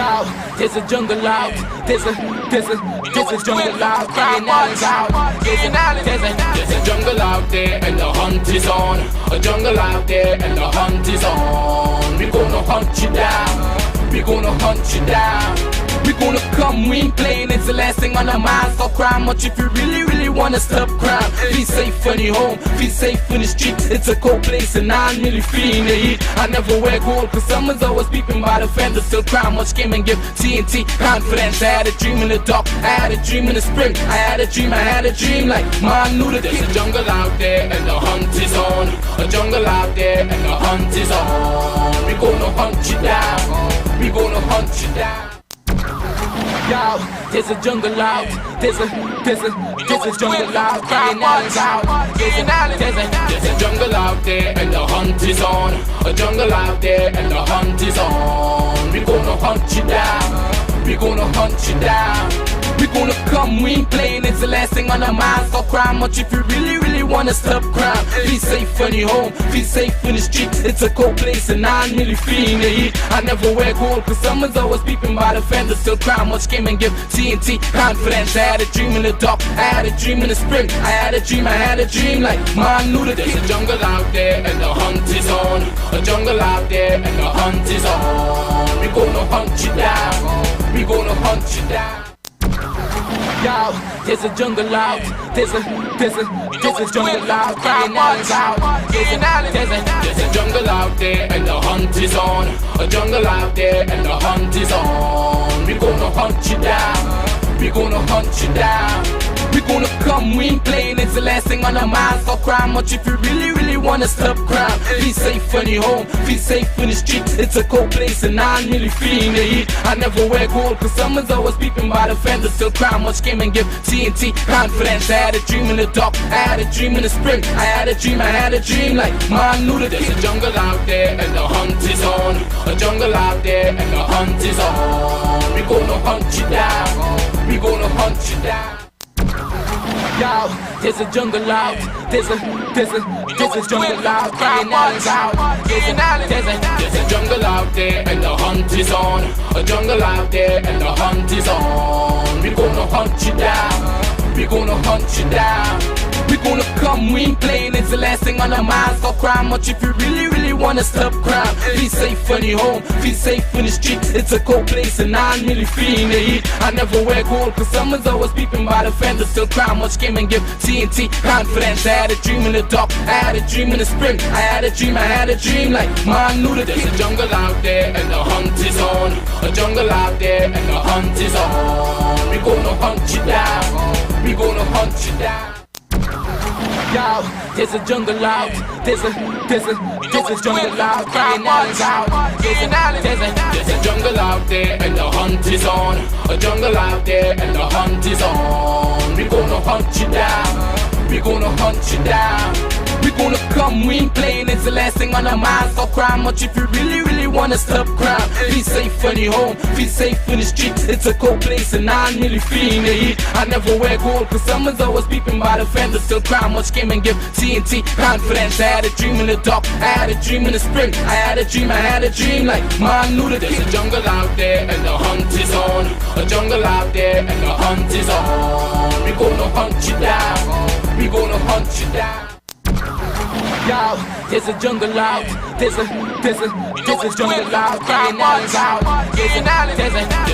Yo, there's a jungle out. There's a jungle out. There's a jungle out there and the hunt is on. A jungle out there and the hunt is on. We gonna hunt you down. We gonna hunt you down. We gonna come, we ain't playing, it's the last thing on our minds. Stop crime much if you really wanna stop crime. Be safe when you home, be safe in the streets. It's a cold place and I'm really feeling the heat. I never wear gold cause someone's always peeping by the fender. Still crime much came and give TNT confidence. I had a dream in the dark, I had a dream in the spring. I had a dream like man knew that there's a jungle out there and the hunt is on. A jungle out there and the hunt is on. We gonna hunt you down. We gonna hunt you down. Yo, there's a jungle out. There's a jungle out. There's a jungle out there and the hunt is on. A jungle out there and the hunt is on. We gonna hunt you down. We gonna hunt you down. We gonna come, we ain't playing, it's the last thing on our minds. Stop crime much if you really wanna stop crime. Be safe when you home, be safe in the streets. It's a cold place and I'm really feeling the heat. I never wear gold cause someone's always peeping by the fender. Still crime much came and give TNT confidence. I had a dream in the dark, I had a dream in the spring. I had a dream like man knew that there's a jungle out there and the hunt is on. A jungle out there and the hunt is on. We gonna hunt you down. We gonna hunt you down. Yo, there's a jungle out. There's a jungle out. There's a jungle out there and the hunt is on. A jungle out there and the hunt is on. We gonna hunt you down. We gonna hunt you down. We gonna come, we ain't playing, it's the last thing on our minds. Stop crime much if you really wanna stop crime. Be safe when you home, be safe in the streets. It's a cold place and I'm really feeling the heat. I never wear gold cause someone's always peeping by the fender. Still crime much came and give TNT confidence. I had a dream in the dark, I had a dream in the spring. I had a dream like man knew that there's a jungle out there and the hunt is on. A jungle out there and the hunt is on. We gonna hunt you down. We gonna hunt you down. Yo, there's a jungle out. There's a jungle out. There's a jungle out there and the hunt is on. A jungle out there and the hunt is on. We gonna hunt you down. We gonna hunt you down. We gonna come, we ain't playing, it's the last thing on our minds. Stop crime much if you really wanna stop crime. Be safe when you home, be safe in the streets. It's a cold place and I'm really feeling the heat. I never wear gold cause someone's always peeping by the fender. Still crime much came and give TNT confidence. I had a dream in the dark, I had a dream in the spring. I had a dream like man knew that there's a jungle out there and the hunt is on. A jungle out there and the hunt is on. We gonna hunt you down. We gonna hunt you down. Yo, there's a jungle out. There's a jungle out. There's a jungle out there and the hunt is on. A jungle out there and the hunt is on. We gonna hunt you down. We gonna hunt you down. We gonna come, we ain't playing, it's the last thing on our minds. Stop crime much if you really wanna stop crime. Be safe when you home, be safe in the streets. It's a cold place and I'm really feeling the heat. I never wear gold cause someone's always peeping by the fender. Still crime much came and give TNT confidence. I had a dream in the dark, I had a dream in the spring. I had a dream like man knew that there's a jungle out there and the hunt is on. A jungle out there and the hunt is on. We gonna hunt you down. We gonna hunt you down. Yo, there's a jungle out. There's a jungle out. There's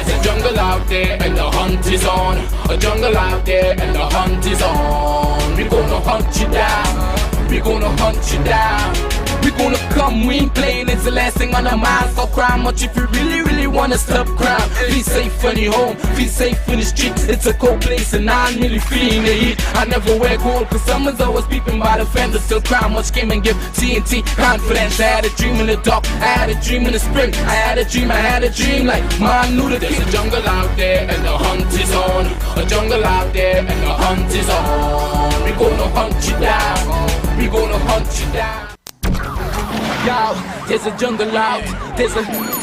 a jungle out there and the hunt is on. A jungle out there and the hunt is on. We gonna hunt you down. We gonna hunt you down. We gonna come, we ain't playing, it's the last thing on our minds. Stop crime much if you really wanna stop crime. Be safe when you home, be safe in the streets. It's a cold place and I'm really feeling the heat. I never wear gold cause someone's always peeping by the fender. Still crime much came and give TNT confidence. I had a dream in the dark, I had a dream in the spring. I had a dream like man knew that there's a jungle out there and the hunt is on. A jungle out there and the hunt is on. We gonna hunt you down. We gonna hunt you down. Yo, there's a jungle out. There's a jungle.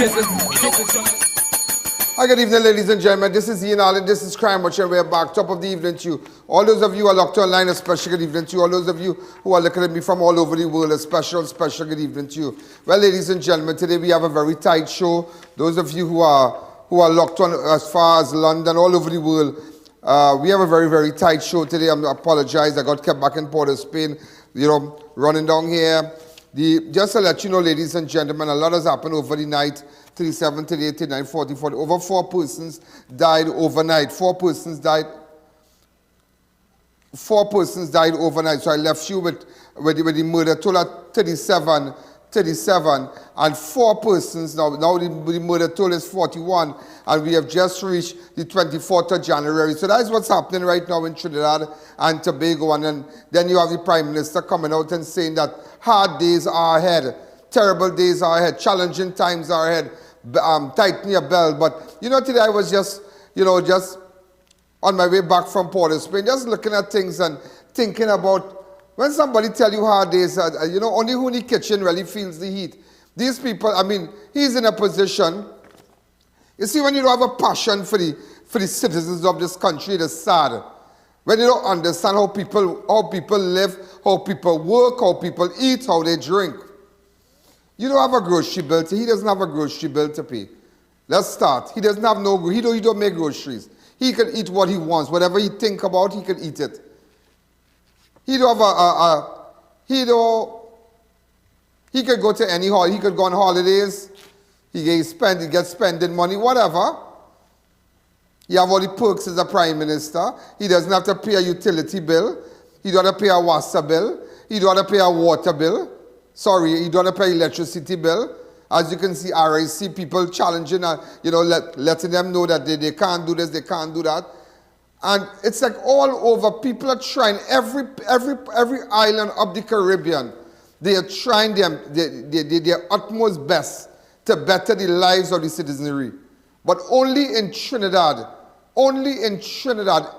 Hi, good evening, ladies and gentlemen. This is Ian Allen. This is Crime Watch, and we're back. Top of the evening to you. All those of you who are locked online, a special good evening to you. All those of you who are looking at me from all over the world, a special good evening to you. Well, ladies and gentlemen, today we have a very tight show. Those of you who are who are locked on as far as London, all over the world. We have a very, very tight show today. I apologize. I got kept back in Port of Spain, running down here. Just to let you know, ladies and gentlemen, a lot has happened over the night. 37, 38, 39, 40, 40. Over 4 persons died overnight. 4 persons died overnight. So I left you with the murder toll at 37, and 4 persons. Now the murder toll is 41, and we have just reached the 24th of January. So that's what's happening right now in Trinidad and Tobago. And then you have the Prime Minister coming out and saying that hard days are ahead, terrible days are ahead, challenging times are ahead, tighten your belt. But today I was just on my way back from Port of Spain, just looking at things and thinking about when somebody tell you hard days, only who in the kitchen really feels the heat. These people, he's in a position. You see, when you don't have a passion for the citizens of this country, it is sad. When you don't understand how people live, how people work, how people eat, how they drink. You don't have a grocery bill. He doesn't have a grocery bill to pay. Let's start. He doesn't have he don't make groceries. He can eat what he wants. Whatever he think about, he can eat it. He don't have he could go to any holiday. He could go on holidays. He gets spending money, whatever. He have all the perks as a prime minister. He doesn't have to pay a utility bill. He don't have to pay a water bill. He don't have to pay a water bill. Sorry, he don't have to pay electricity bill. As you can see, RIC people challenging, letting them know that they can't do this, they can't do that. And it's like all over. People are trying, every island of the Caribbean, they are trying their utmost best to better the lives of the citizenry. But only in Trinidad,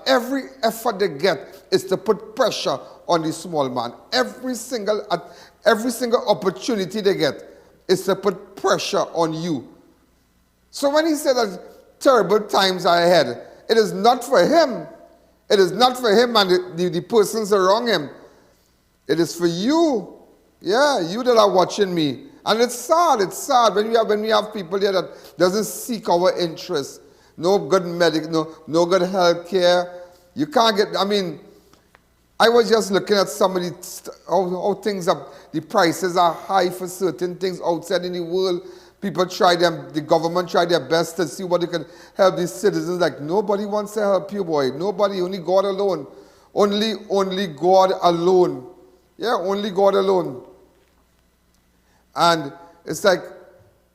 every effort they get is to put pressure on the small man. Every single opportunity they get is to put pressure on you. So when he said that terrible times are ahead, it is not for him. It is not for him and the persons around him. It is for you. Yeah, you that are watching me. And it's sad when we have people here that doesn't seek our interests. No good no good health care. You can't get, I was just looking at some of how things are, the prices are high for certain things outside in the world. People the government try their best to see what they can help these citizens. Like, nobody wants to help you, boy. Nobody, only God alone. Only God alone. Yeah, only God alone. And it's like,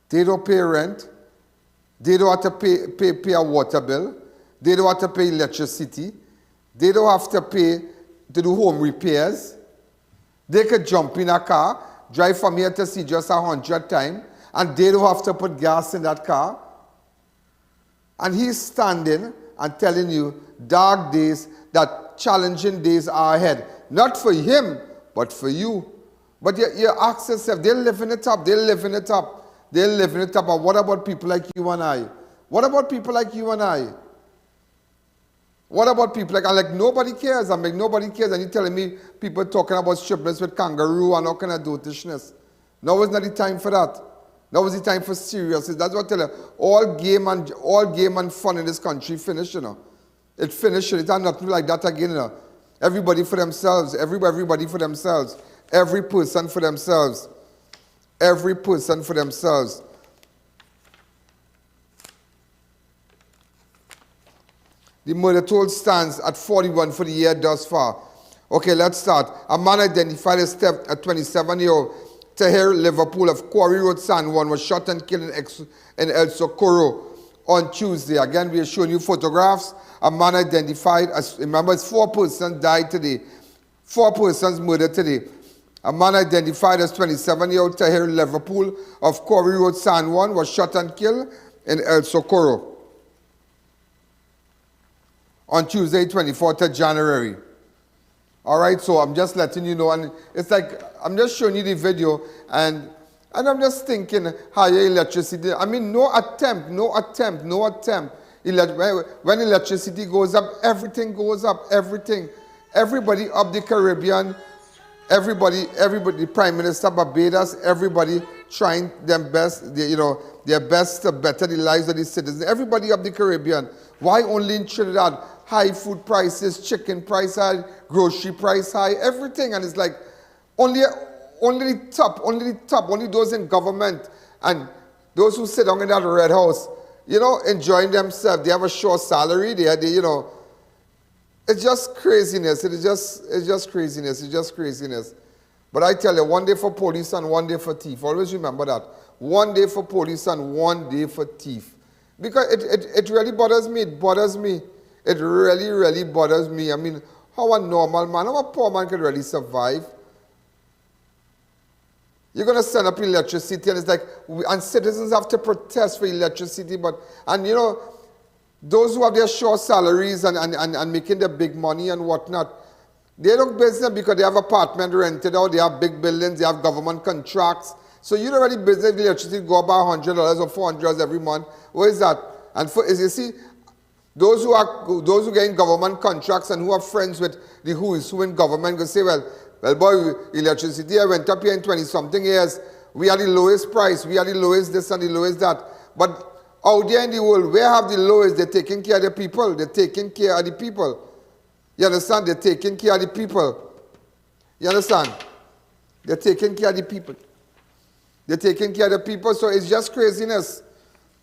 they don't pay rent. They don't have to pay a water bill. They don't have to pay electricity. They don't have to pay to do home repairs. They could jump in a car, drive from here to see just 100 times, and they don't have to put gas in that car. And he's standing and telling you dark days, that challenging days are ahead. Not for him, but for you. But you ask yourself, they're living it up. And what about people like you and I? What about people like you and I? What about people like nobody cares? Nobody cares. And you're telling me people talking about strippers with kangaroo and all kind of dotishness. Now is not the time for that. Now is the time for seriousness. That's what I tell you. All game and fun in this country finished, It finished. It's not nothing like that again, Everybody for themselves. Everybody for themselves. Every person for themselves. Every person for themselves. The murder toll stands at 41 for the year thus far. Okay, let's start. A man identified as a 27-year-old Tahir, Liverpool of Quarry Road, San Juan, was shot and killed in El Socorro on Tuesday. Again, we are showing you photographs. A man identified as, remember, it's 4 persons died today. 4 persons murdered today. A man identified as 27-year-old Tahir, Liverpool of Quarry Road, San Juan, was shot and killed in El Socorro on Tuesday, 24th of January. All right, so I'm just letting you know, and it's like, I'm just showing you the video, and I'm just thinking, higher electricity. No attempt. When electricity goes up, everything goes up, everything. Everybody up the Caribbean, everybody, the Prime Minister Barbados, everybody trying their best. They their best to better the lives of the citizens. Everybody of the Caribbean. Why only in Trinidad? High food prices, chicken price high, grocery price high, everything. And it's like, only the top, only those in government and those who sit down in that red house, you know, enjoying themselves. They have a short salary. They you know, it's just craziness. It's just craziness. But I tell you, one day for police and one day for thief. Always remember that. One day for police and one day for thief. Because it really bothers me. It bothers me. It really, really bothers me. I mean, how a normal man, how a poor man can really survive? You're going to send up electricity, and it's like, and citizens have to protest for electricity, and you know, those who have their short salaries and making their big money and whatnot, they don't business because they have apartment rented out, they have big buildings, they have government contracts. So you don't really business if electricity go about $100 or $400 every month. What is that? And as you see, those who get in government contracts and who are friends with the who is who in government can say, well, boy, electricity went up here in 20-something years. We are the lowest price. We are the lowest this and the lowest that. But out there in the world, where have the lowest? They're taking care of the people. They're taking care of the people. You understand? They're taking care of the people. You understand? They're taking care of the people. They're taking care of the people. So it's just craziness.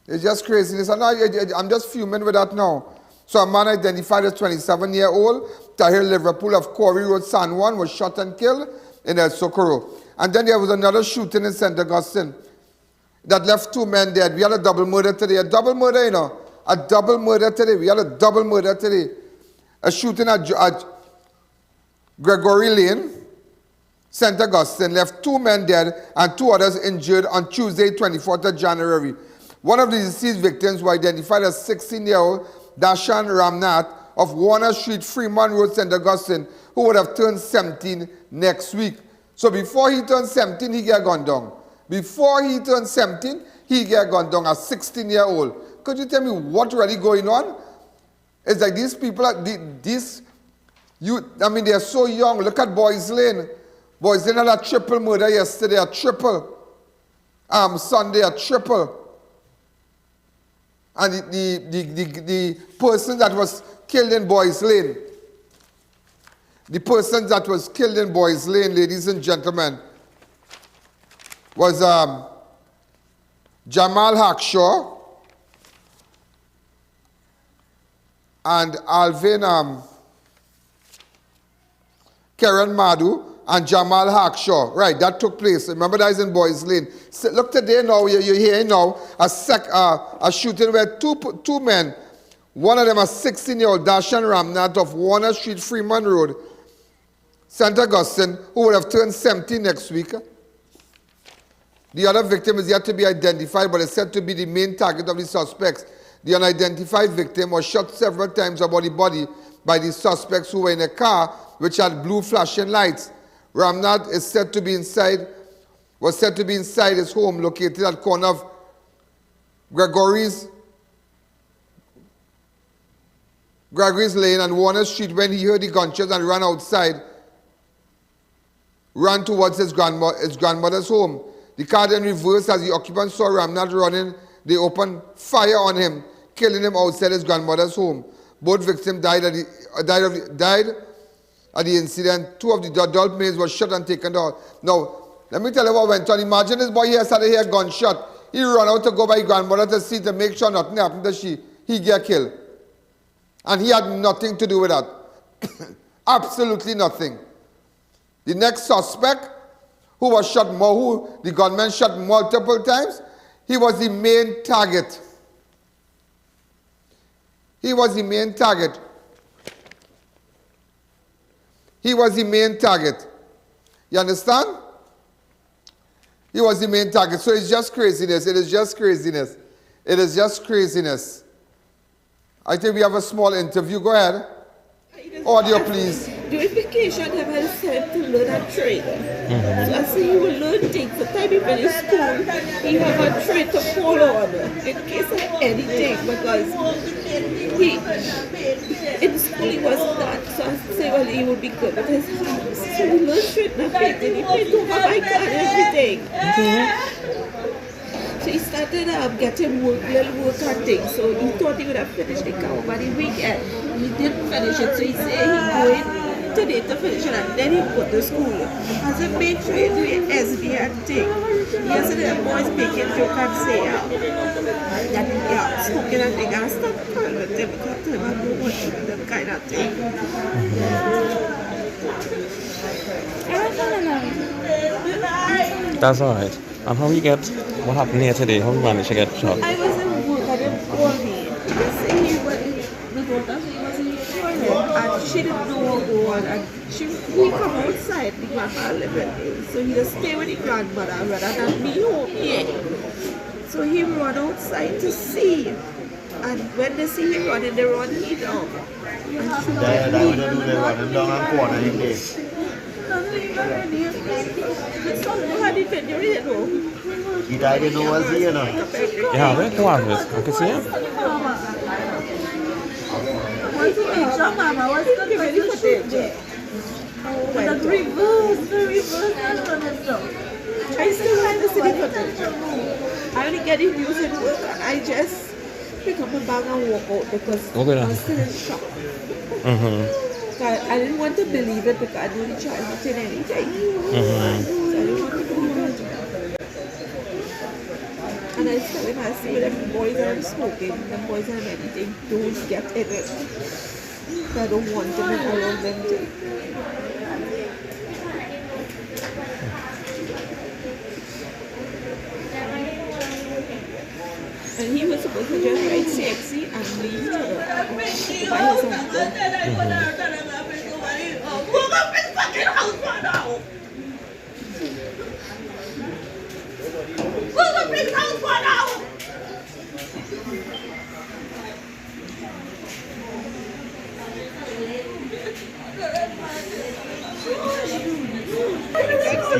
It's just craziness. And I'm just fuming with that now. So a man identified as 27-year-old, Tahir, Liverpool, of Quarry Road, San Juan, was shot and killed in El Socorro. And then there was another shooting in St. Augustine that left 2 men dead. We had a double murder today. A double murder, you know. A double murder today. We had a double murder today. A shooting at Gregoire Lane, St. Augustine, left 2 men dead and 2 others injured on Tuesday, 24th of January. One of the deceased victims was identified as 16-year-old Darshan Ramnath of Warner Street, Freeman Road, St. Augustine, who would have turned 17 next week. So before he turned 17, he got gunned down. Before he turned 17, he got gunned down as 16-year-old. Could you tell me what really going on? It's like these people, I mean, they're so young. Look at Boys Lane. Boys Lane had a triple murder yesterday, a triple. Sunday, a triple. And the person that was killed in Boys Lane, ladies and gentlemen, was Jamal Hackshaw and Alvin Karen Madu and Jamal Hackshaw. Right, that took place. Remember, that is in Boys Lane. So look today now, you're hearing now a shooting where two men, one of them a 16-year-old Darshan Ramnath of Warner Street, Freeman Road, St. Augustine, who would have turned 17 next week. The other victim is yet to be identified, but is said to be the main target of the suspects. The unidentified victim was shot several times about the body by the suspects who were in a car which had blue flashing lights. Ramnath was said to be inside his home located at corner of Gregoire's Lane and Warner Street when he heard the gunshots and ran towards his grandmother's home. The car then reversed as the occupants saw Ramnath running. They opened fire on him, killing him outside his grandmother's home. Both victims died at the incident. 2 of the adult males were shot and taken out. Now, let me tell you what went on. Imagine this boy here started hear gunshot. He ran out to go by his grandmother to see, to make sure nothing happened to he get killed. And he had nothing to do with that. Absolutely nothing. The next suspect, who was shot who the gunman shot multiple times, he was the main target. He was the main target. You understand? He was the main target. So it's just craziness. It is just craziness. I think we have a small interview. Go ahead. Audio, please. Education have helped to learn a trade. So I say you will learn things. Sometimes when you school, you have a trade to follow on in case of anything, because in school he wasn't that. So I say, well, he would be good at his house. So he learned trade and painting. He painted over my God, everything. So he started getting little work and things. So he thought he would have finished the car over the weekend. He didn't finish it. So he said he going today to finish it and then he go to school. I said, make sure you do your SB and thing. Yesterday the boys making joke and say that smoking and thing. I stopped calling them because I don't want to do that kind of thing. That's alright. And how you get, what happened here today? How you managed to get shot? I was in work, I didn't call me. They say he was, the daughter said he was in the toilet and she didn't know what go on. And we come outside, the grandma living, so he just stay with the grandmother rather than me home here. So he run outside to see. And when they see him running, they run him down. And she run him down and corner him there. He died in Oasis, you know. Yeah, where go on this? I can see him. The reverse, I still want to see the footage. I only get it using work and I just pick up my bag and walk out because I was still in shock. I didn't want to believe it because I knew the child not in anything. So I didn't want to believe it. And I tell him, I see them boys are smoking, them boys are anything, don't get in it. I don't want them around them too. And he was supposed to just ride sexy and leave to her by his husband. Look up his fucking house right now! Look up his house right now!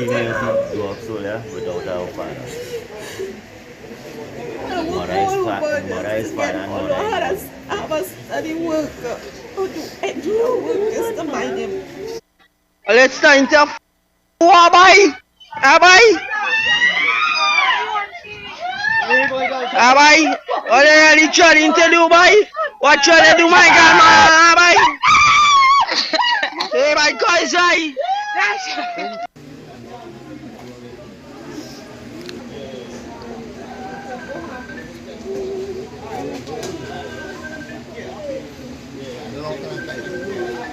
Years he grew up so without our father. Mother is fine and mother is I was study work. Do work just to mind him. Let's time to Abai! What are you trying to do, boy? What trying to do, my grandma? Abai! Hey, my guys,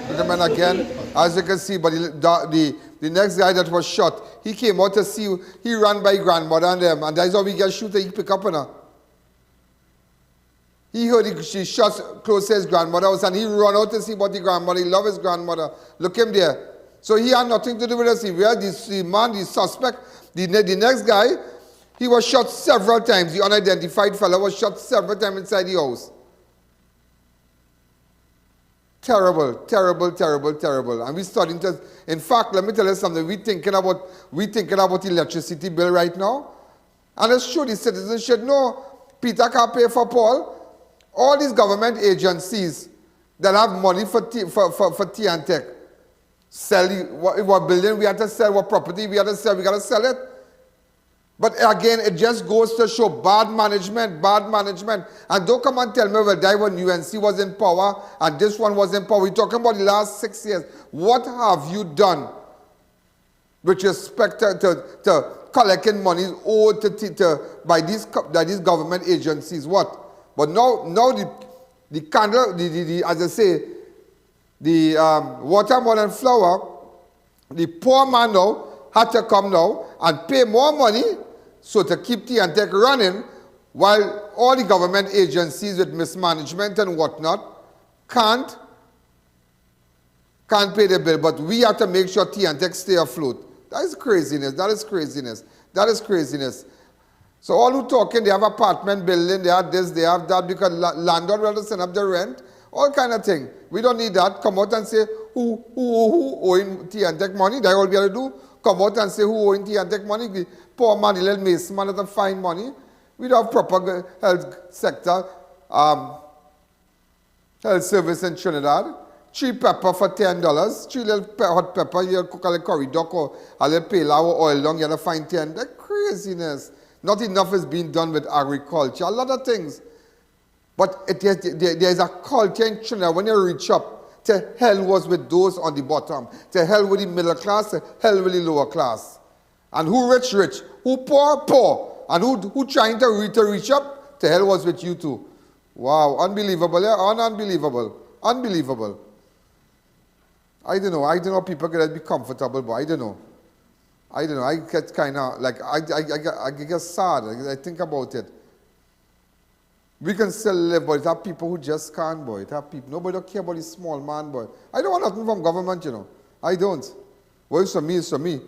Gentlemen, again, as you can see, but the next guy that was shot, he came out to see, he ran by grandmother and them, and that's how we get shooter, he pick up on her. He heard she shot close to his grandmother house and he run out to see about the grandmother. He love his grandmother. Look him there. So he had nothing to do with us. We had the man, the suspect, the next guy, he was shot several times. The unidentified fellow was shot several times inside the house. Terrible, terrible, terrible, terrible. And we're starting to, in fact, let me tell you something. We're thinking about electricity bill right now. And it's true, the citizens should know Peter can't pay for Paul. All these government agencies that have money for tea and tech, sell what building we have to sell, what property we have to sell, we got to sell it. But again, it just goes to show bad management. And don't come and tell me, well, that when UNC was in power and this one was in power. We're talking about the last 6 years. What have you done with respect to collecting money owed by these government agencies? What? But now the candle, as I say, the watermelon flour, the poor man now had to come now and pay more money so to keep Tea and Tech running while all the government agencies with mismanagement and whatnot can't pay the bill. But we have to make sure Tea and Tech stay afloat. That is craziness. That is craziness. That is craziness. So all who talking, they have apartment building, they have this, they have that, because landlord will have to send up the rent, all kind of thing. We don't need that. Come out and say who owing Tea and Tech money. That's all we have to do. Come out and say who owing Tea and Tech money. The poor man, the little mason man doesn't find money. We don't have proper health sector, health service in Trinidad. 3 pepper for $10. 3 little hot pepper, you cook a little curry duck or a little pale or oil long, you have to find 10. That's craziness. Not enough is being done with agriculture, a lot of things. But there's a culture in Trinidad when you reach up, to hell was with those on the bottom, to hell with the middle class, to hell with the lower class. And who rich, who poor, and who trying to reach up, to hell was with you too. Wow, unbelievable, yeah? Unbelievable. I don't know people can be comfortable, but I don't know, I get kind of, like, I get sad, I think about it. We can still live, but it have people who just can't, boy. It have people, nobody don't care about the small man, boy. I don't want nothing from government, you know. I don't. Well, it's for me, it's for me.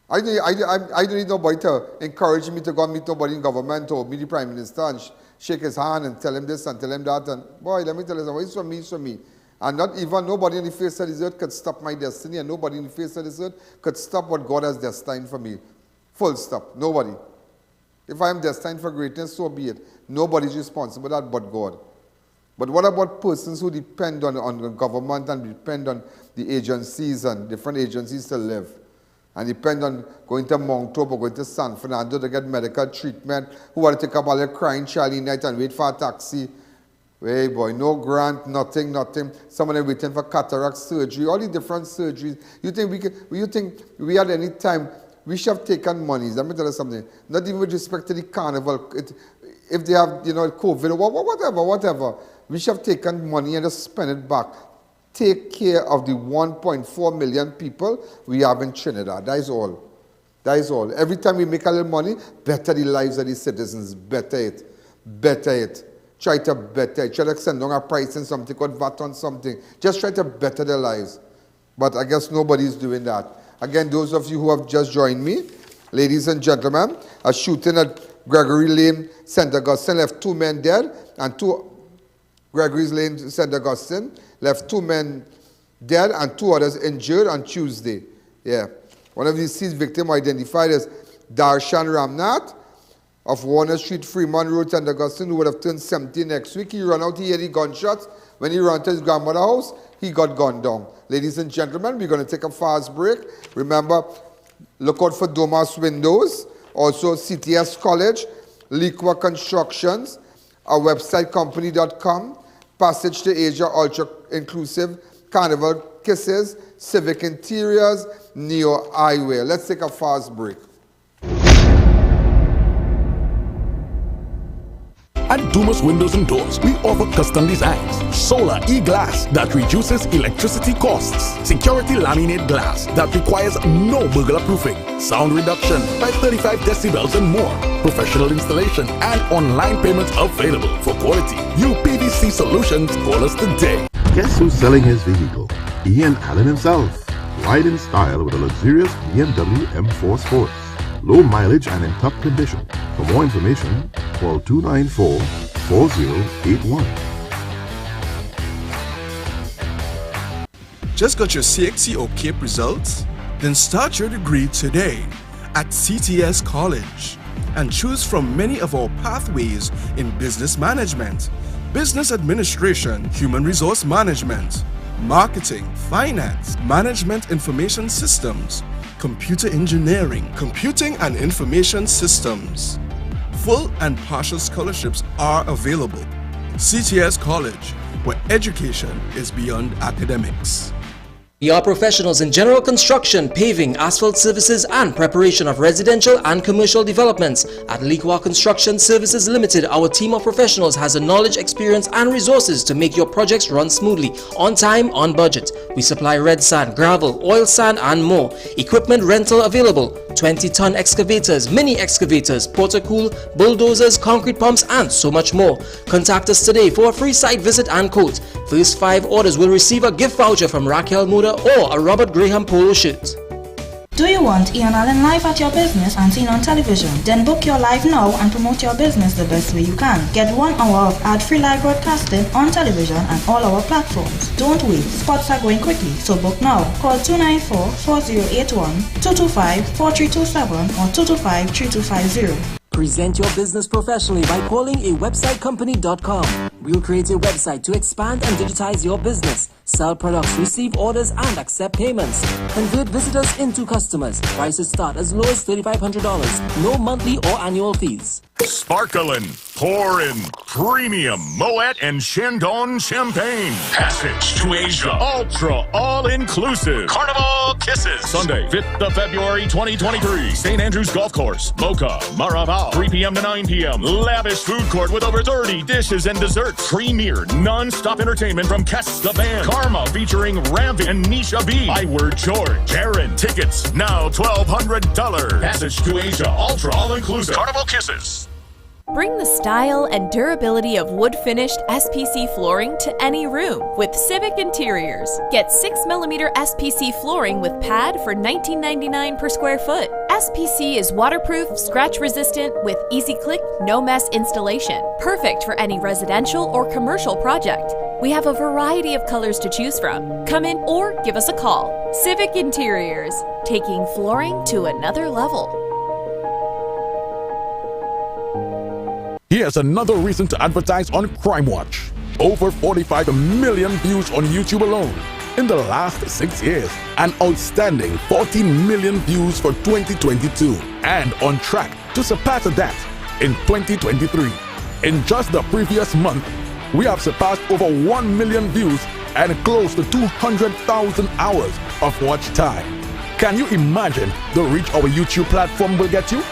I don't need nobody to encourage me to go and meet nobody in government or meet the Prime Minister and shake his hand and tell him this and tell him that. And boy, let me tell you something, it's for me, it's for me. And not even nobody on the face of this earth could stop my destiny, and nobody on the face of this earth could stop what God has destined for me. Full stop. Nobody. If I am destined for greatness, so be it. Nobody's responsible for that but God. But what about persons who depend on the government and depend on the agencies and different agencies to live? And depend on going to Mount Hope or going to San Fernando to get medical treatment, who want to take up all their crying child in night and wait for a taxi. Hey boy, no grant, nothing. Someone waiting for cataract surgery, all the different surgeries. You think we had any time? We should have taken money. Let me tell you something. Not even with respect to the carnival. If they have, COVID or whatever, we should have taken money and just spend it back. Take care of the 1.4 million people we have in Trinidad. That is all. Every time we make a little money, better the lives of the citizens. Better it. Try to better it. Try to send down a price in something, cut VAT on something. Just try to better their lives. But I guess nobody's doing that. Again, those of you who have just joined me, ladies and gentlemen, a shooting at Gregoire Lane, St. Augustine left 2 men dead, and Gregoire Lane, St. Augustine left 2 men dead and 2 others injured on Tuesday. Yeah. One of these deceased victims identified as Darshan Ramnath of Warner Street, Freeman Road, St. Augustine, who would have turned 70 next week. He ran out, he heard the gunshots. When he ran to his grandmother's house, he got gunned down. Ladies and gentlemen, we're going to take a fast break. Remember, look out for Domas Windows, also CTS College, Liqua Constructions, our website company.com, Passage to Asia Ultra Inclusive, Carnival Kisses, Civic Interiors, Neo Eyewear. Let's take a fast break. At Dumas Windows and Doors, we offer custom designs, solar e-glass that reduces electricity costs, security laminate glass that requires no burglar proofing, sound reduction by 35 decibels and more, professional installation, and online payments available. For quality UPVC solutions, call us today. Guess who's selling his vehicle? I.A.N himself. Ride in style with a luxurious BMW M4 Sports. Low mileage and in top condition. For more information, call 294-4081. Just got your CXC or CAPE results? Then start your degree today at CTS College and choose from many of our pathways in business management, business administration, human resource management, marketing, finance, management information systems, computer engineering, computing and information systems. Full and partial scholarships are available. CTS College, where education is beyond academics. We are professionals in general construction, paving, asphalt services and preparation of residential and commercial developments. At Liqua Construction Services Limited, our team of professionals has the knowledge, experience and resources to make your projects run smoothly, on time, on budget. We supply red sand, gravel, oil sand and more. Equipment rental available. 20-ton excavators, mini excavators, portacool, bulldozers, concrete pumps and so much more. Contact us today for a free site visit and quote. First 5 orders will receive a gift voucher from Raquel Moda or a Robert Graham polo shirt. Do you want I.A.N live at your business and seen on television? Then book your live now and promote your business the best way you can. Get 1 hour of ad-free live broadcasting on television and all our platforms. Don't wait, spots are going quickly, so book now. Call 294-4081, 225-4327 or 225-3250. Present your business professionally by calling a websitecompany.com. We'll create a website to expand and digitize your business, sell products, receive orders, and accept payments. Convert visitors into customers. Prices start as low as $3,500. No monthly or annual fees. Sparkling, pouring, premium Moet and Chandon champagne. Passage to Asia. Ultra all-inclusive. Carnival Kisses. Sunday, 5th of February 2023. St. Andrews Golf Course. Mocha, Marabao. 3 p.m. to 9 p.m. Lavish food court with over 30 dishes and desserts. Premier non-stop entertainment from Kess the Band. Karma featuring Ramvi and Nisha B. I Word George. Aaron. Tickets now $1,200. Passage to Asia. Ultra all-inclusive. Carnival Kisses. Bring the style and durability of wood-finished SPC flooring to any room with Civic Interiors. Get 6mm SPC flooring with pad for $19.99 per square foot. SPC is waterproof, scratch-resistant, with easy-click, no-mess installation. Perfect for any residential or commercial project. We have a variety of colors to choose from. Come in or give us a call. Civic Interiors, taking flooring to another level. Here's another reason to advertise on Crime Watch. Over 45 million views on YouTube alone in the last 6 years. An outstanding 14 million views for 2022. And on track to surpass that in 2023. In just the previous month, we have surpassed over 1 million views and close to 200,000 hours of watch time. Can you imagine the reach our YouTube platform will get you?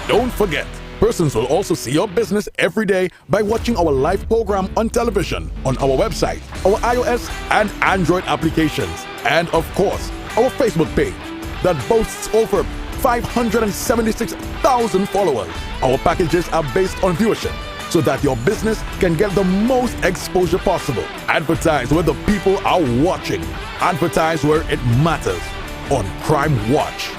Don't forget, persons will also see your business every day by watching our live program on television, on our website, our iOS and Android applications, and of course, our Facebook page that boasts over 576,000 followers. Our packages are based on viewership so that your business can get the most exposure possible. Advertise where the people are watching. Advertise where it matters on Crime Watch.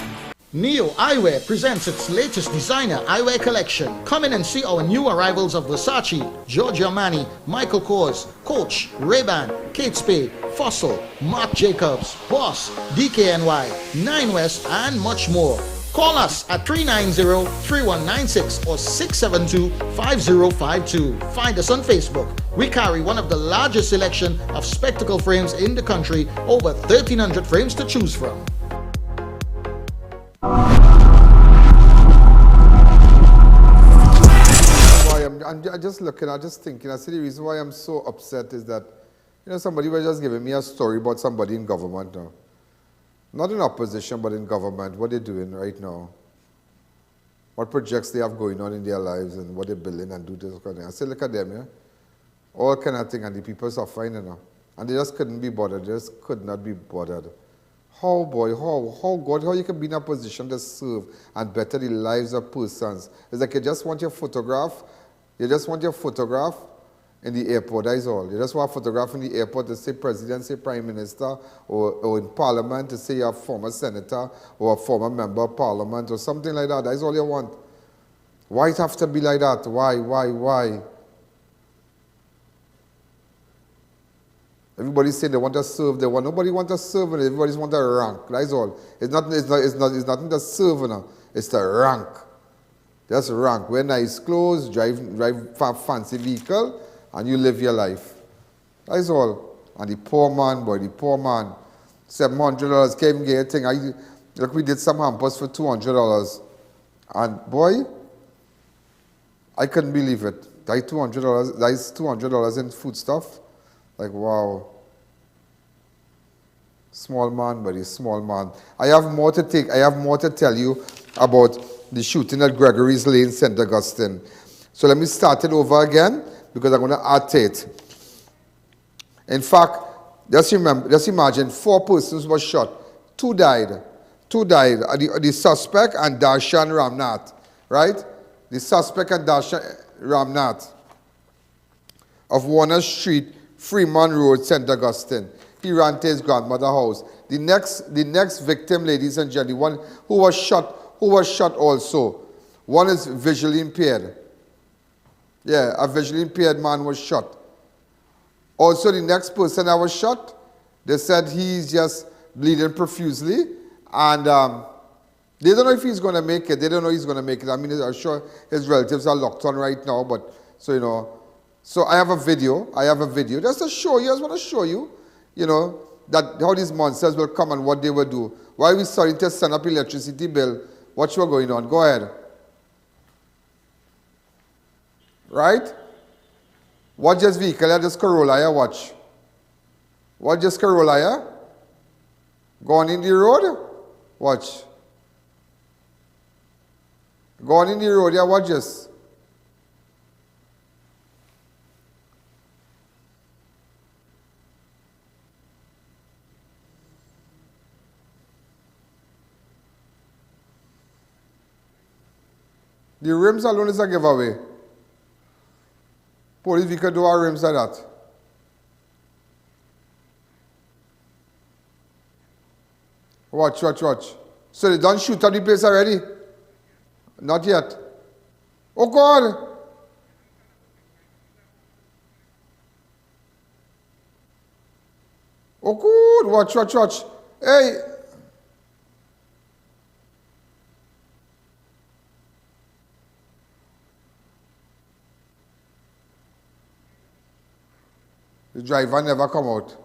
Neo Eyewear presents its latest designer eyewear collection. Come in and see our new arrivals of Versace, Giorgio Armani, Michael Kors, Coach, Ray-Ban, Kate Spade, Fossil, Marc Jacobs, Boss, DKNY, Nine West, and much more. Call us at 390-3196 or 672-5052. Find us on Facebook. We carry one of the largest selection of spectacle frames in the country, over 1,300 frames to choose from. I'm just looking, I'm just thinking, I see the reason why I'm so upset is that, you know, somebody was just giving me a story about somebody in government now. Not in opposition, but in government, what they're doing right now. What projects they have going on in their lives and what they're building and do this kind of thing. I say, look at them, yeah? All kind of thing, and the people suffering, you know. And they just couldn't be bothered, they just could not be bothered. How, boy, how, God, how you can be in a position to serve and better the lives of persons? It's like you just want your photograph. You just want your photograph in the airport, that is all. You just want a photograph in the airport to say president, say prime minister, or in parliament to say you're a former senator or a former member of parliament or something like that. That is all you want. Why it have to be like that? Why? Everybody's saying they want to serve, nobody wants to serve, and everybody wants to rank. That is all. It's nothing to serve, it's to rank. Just rank. Wear nice clothes, drive fancy vehicle, and you live your life. That's all. And the poor man, boy, $700 came get a thing. Look, we did some hampers for $200. And boy, I couldn't believe it. That is $200 in food stuff. Like, wow. Small man, buddy, small man. I have more to tell you about the shooting at Gregoire Lane, St. Augustine. So let me start it over again because I'm going to add to it. In fact, just imagine 4 persons were shot. 2 died. The suspect and Darshan Ramnath, right? The suspect and Darshan Ramnath of Warner Street, Freeman Road, St. Augustine. He ran to his grandmother's house. The next victim, ladies and gentlemen, one who was shot also. One is visually impaired. Yeah, a visually impaired man was shot. Also, the next person that was shot, they said he's just bleeding profusely, and they don't know if he's going to make it. I mean, I'm sure his relatives are locked on right now, but, so, you know, So I have a video, just to show you, I just want to show you, you know, that how these monsters will come and what they will do. While we starting to send up electricity bill, what's going on? Go ahead. Right? Watch this vehicle, this Corolla here, watch. Watch this Corolla here. Going in the road, watch. Going in the road here, watch this. The rims alone is a giveaway. Police vehicle do our rims like that. Watch. So they don't shoot at the place already? Not yet. Oh God! Oh good, watch. Hey! The driver never come out.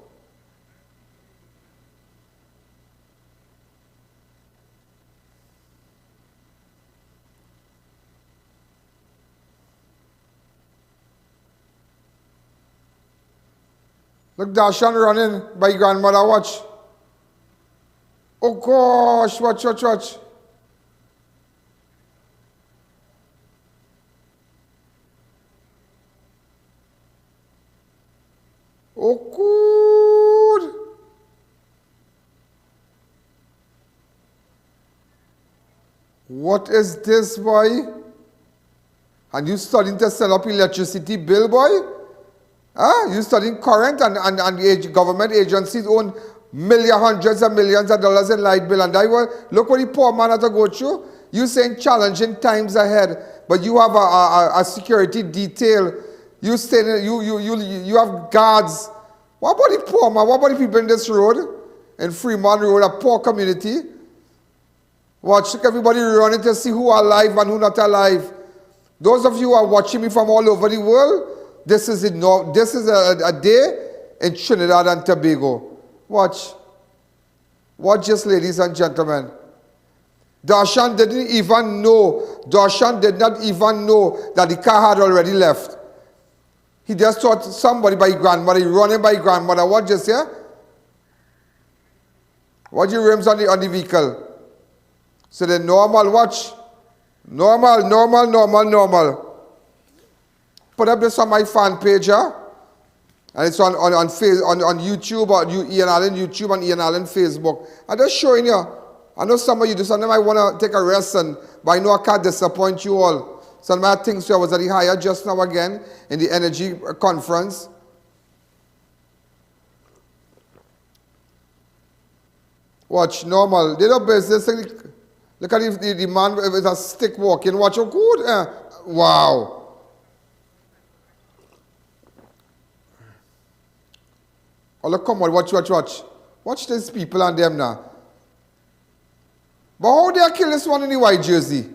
Look, Darshan running by grandmother, watch. Oh gosh, watch. Oh good. What is this, boy? And you starting to sell up electricity bill, boy? Huh? You studying current and the government agencies own hundreds of millions of dollars in light bill. And look what the poor man had to go through. You saying challenging times ahead, but you have a security detail. You have guards. What about the poor man? What about the people in this road? In Freeman Road, a poor community. Watch, look, everybody running to see who are alive and who not alive. Those of you who are watching me from all over the world, this is a day in Trinidad and Tobago. Watch this, ladies and gentlemen. Darshan did not even know that the car had already left. He just thought somebody by grandmother, running by grandmother. Watch this here. Watch the rims on the vehicle. So the normal, watch. Normal. Put up this on my fan page, and it's on YouTube, or I.A.N YouTube and I.A.N Facebook. I'm just showing you. I know some of you do something I want to take a lesson, but I know I can't disappoint you all. Some of my things I was at the higher just now again in the energy conference. Watch, normal. They don't business. Look at the man with a stick walking. Watch, oh good. Wow. Oh, look, come on, watch. Watch these people and them now. But how they kill this one in the white jersey?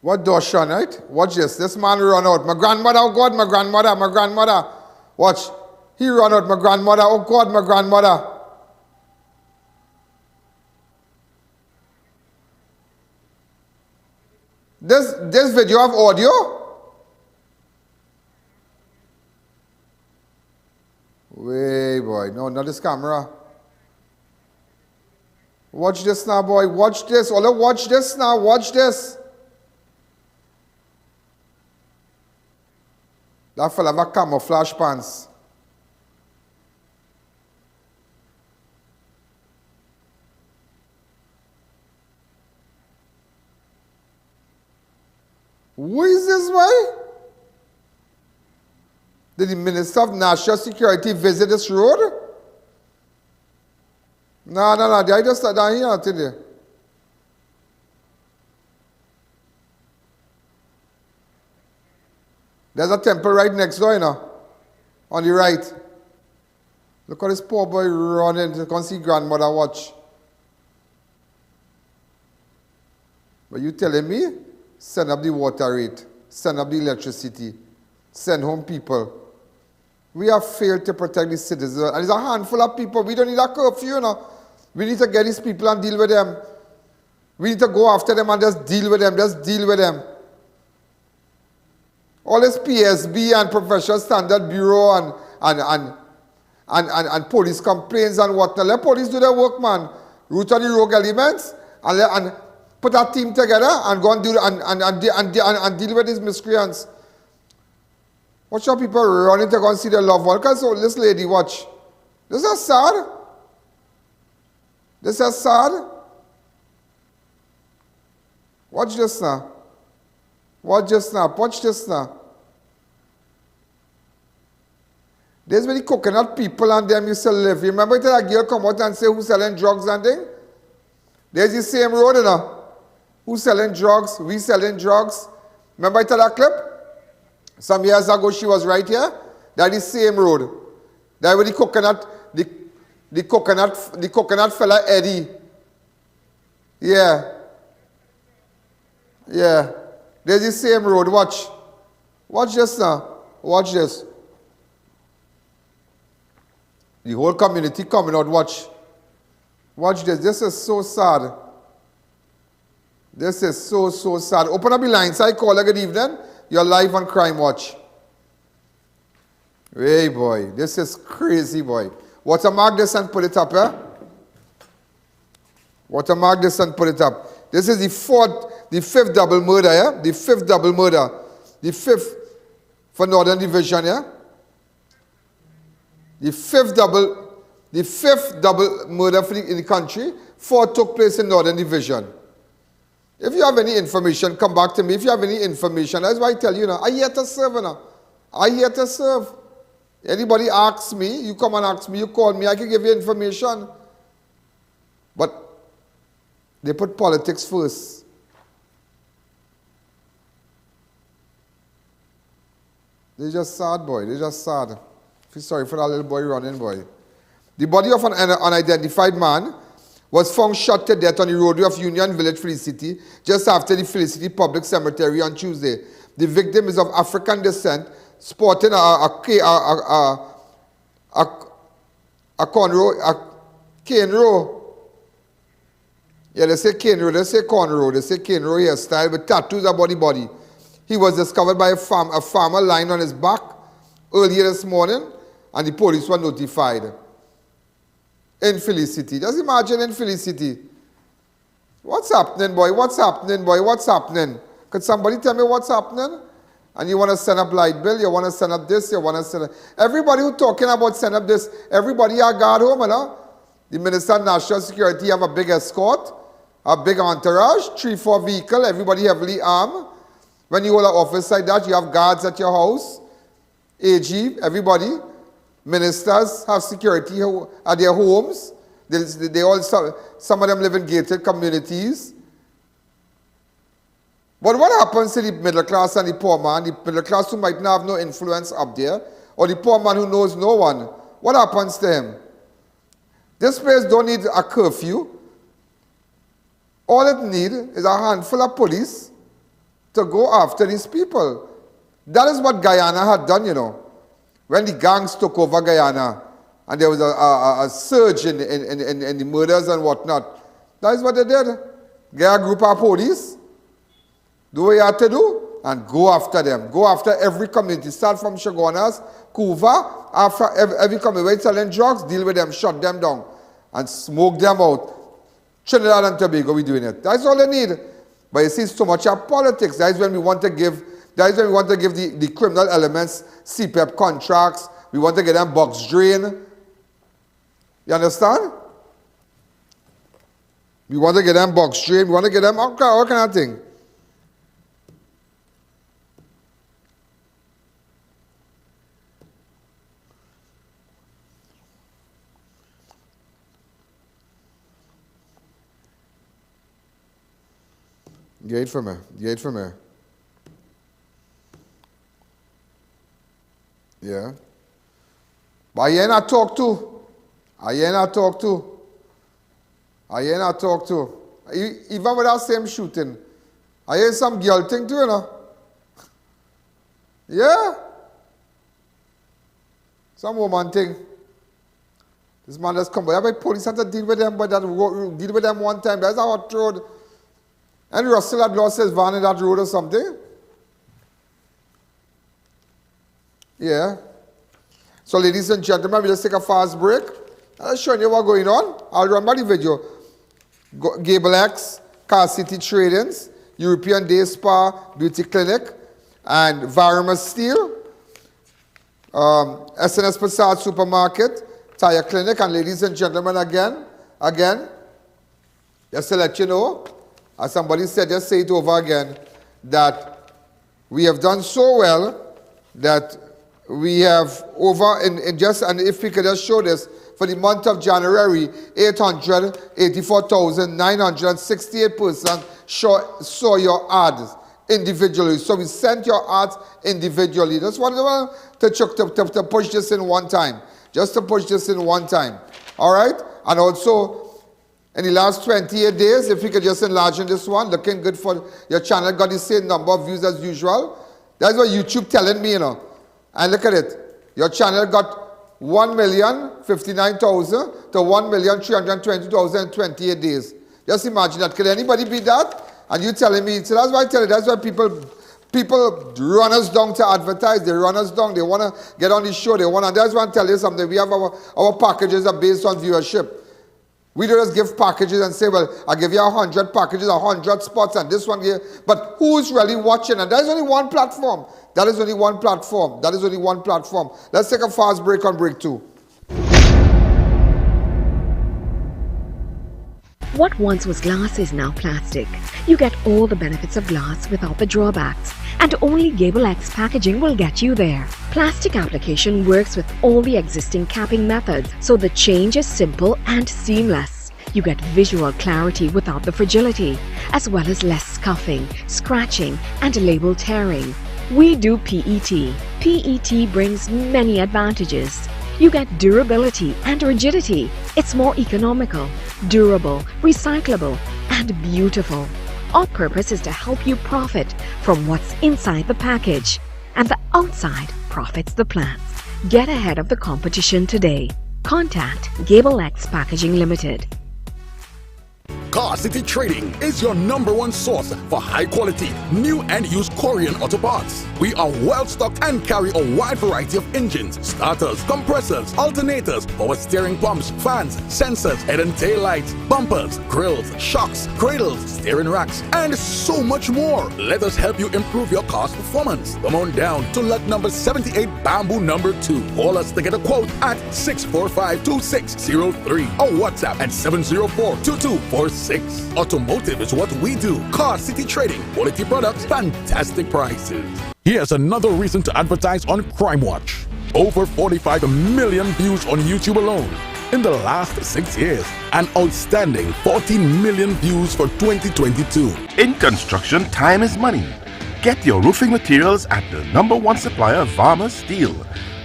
What Darshan, right? Watch this. This man run out. My grandmother, oh God, my grandmother. Watch. He run out, my grandmother. Oh God, my grandmother. This video have audio? Way boy, no, not this camera. Watch this now, boy. Watch this. Ola, watch this now. Watch this. That fella have a camouflage pants. Who is this way? Did the Minister of National Security visit this road? No. They just sat down here today. There's a temple right next door, you know, on the right. Look at this poor boy running to come see grandmother watch. But you telling me, send up the water rate, send up the electricity, send home people. We have failed to protect the citizens. And there's a handful of people. We don't need a curfew, you know. We need to get these people and deal with them. We need to go after them and just deal with them. Just deal with them. All this PSB and Professional Standard Bureau and police complaints and whatnot. Let police do their work, man. Root on the rogue elements and put a team together and go and deal with these miscreants. Watch how people running to go and see their loved one. Because so this lady, watch. This is sad. This is sad. Watch this now. Watch this now. Watch this now. There's many coconut people and them used to live. Remember that girl come out and say who's selling drugs and thing? There's the same road, you know. Who's selling drugs? We selling drugs. Remember that clip? Some years ago she was right here. That is the same road. That where the coconut fella Eddie. Yeah. Yeah. There's the same road. Watch. Watch this now. Watch this. The whole community coming out. Watch. Watch this. This is so sad. This is so sad. Open up the lines. I call her. Good evening. You're live on Crime Watch. Hey, boy. This is crazy, boy. Watermark this and put it up, eh? Watermark this and put it up. This is the fifth double murder, yeah? The fifth double murder. The fifth for Northern Division, yeah? The fifth double murder in the country. 4 took place in Northern Division. If you have any information, come back to me. If you have any information, that's why I tell you now, I'm here to serve, you know. I'm here to serve. Anybody asks me, you come and ask me, you call me, I can give you information. But they put politics first. They're just sad, boy. They're just sad. Feel sorry for that little boy running, boy. The body of an unidentified man was found shot to death on the roadway of Union Village, Felicity, just after the Felicity Public Cemetery on Tuesday. The victim is of African descent, sporting a cane row. Yeah, they say cane row, they say cornrow, they say cane row hairstyle with tattoos about the body. He was discovered by a farmer lying on his back earlier this morning, and the police were notified. In Felicity. Just imagine in Felicity. What's happening, boy? What's happening, boy? What's happening? Could somebody tell me what's happening? And you want to send up light bill, you want to send up this, you want to send up... Everybody who talking about send up this, everybody are guard home, you know? The Minister of National Security have a big escort, a big entourage, 3-4 vehicles, everybody heavily armed. When you hold an office like that, you have guards at your house, AG, everybody. Ministers have security at their homes. They all, some of them live in gated communities. But what happens to the middle class and the poor man, the middle class who might not have no influence up there, or the poor man who knows no one? What happens to him? This place don't need a curfew. All it needs is a handful of police to go after these people. That is what Guyana had done, you know. When the gangs took over Guyana, and there was a surge in the murders and whatnot, that is what they did. Get a group of police, do what you have to do, and go after them. Go after every community. Start from Chaguanas, Couva, after every community where selling drugs, deal with them, shut them down, and smoke them out. Trinidad and Tobago, we're doing it. That's all they need. But you see, so much of politics. That is when we want to give the criminal elements CPEP contracts. We want to get them box drain. You understand? We want to get them box drain. We want to get them all kind of thing. Get it from me. Get it from me. Yeah. But I.A.N. I talk to. I.A.N. I talk to. I.A.N. I talk to. Even with that same shooting, I hear some girl thing too, you know. Yeah. Some woman thing. This man has come, but police had to deal with them, deal with them one time. That's a hot road. And Russell had lost his van in that road or something. Yeah. So ladies and gentlemen, we'll just take a fast break. I'll show you what's going on. I'll remember the video. Gable X, Car City Tradings, European Day Spa, Beauty Clinic, and Varma Steel, SNS Passat Supermarket, Tire Clinic, and ladies and gentlemen, again, just to let you know, as somebody said, just say it over again, that we have done so well that we have over, and if we could just show this, for the month of January, 884,968 persons saw your ads individually. So we sent your ads individually. That's what I want to push this in one time. Just to push this in one time. All right? And also, in the last 28 days, if we could just enlarge in this one, looking good for your channel, got the same number of views as usual. That's what YouTube telling me, you know. And look at it. Your channel got 1,059,000 to 1,322,000 in 28 days. Just imagine that. Could anybody beat that? And you telling me, so that's why I tell you, that's why people run us down to advertise. They run us down. They want to get on the show. That's why I tell you something. We have our packages are based on viewership. We don't just give packages and say, well, I'll give you 100 packages, 100 spots, and this one here. But who's really watching? And there's only one platform. That is only one platform. That is only one platform. Let's take a fast break on break 2. What once was glass is now plastic. You get all the benefits of glass without the drawbacks, and only Gable X packaging will get you there. Plastic application works with all the existing capping methods, so the change is simple and seamless. You get visual clarity without the fragility, as well as less scuffing, scratching, and label tearing. We do PET. PET brings many advantages. You get durability and rigidity. It's more economical, durable, recyclable, and beautiful. Our purpose is to help you profit from what's inside the package, and the outside profits the plants. Get ahead of the competition today. Contact Gable X Packaging Limited. Car City Trading is your #1 source for high quality, new and used Korean auto parts. We are well stocked and carry a wide variety of engines, starters, compressors, alternators, power steering pumps, fans, sensors, head and tail lights, bumpers, grills, shocks, cradles, steering racks, and so much more. Let us help you improve your car's performance. Come on down to lot number 78 Bamboo number 2. Call us to get a quote at 645-2603 or WhatsApp at 704-2246. Automotive is what we do. Car City Trading. Quality products, fantastic prices. Here's another reason to advertise on Crime Watch. Over 45 million views on YouTube alone in the last 6 years. An outstanding 14 million views for 2022. In construction, time is money. Get your roofing materials at the #1 supplier, Varma Steel.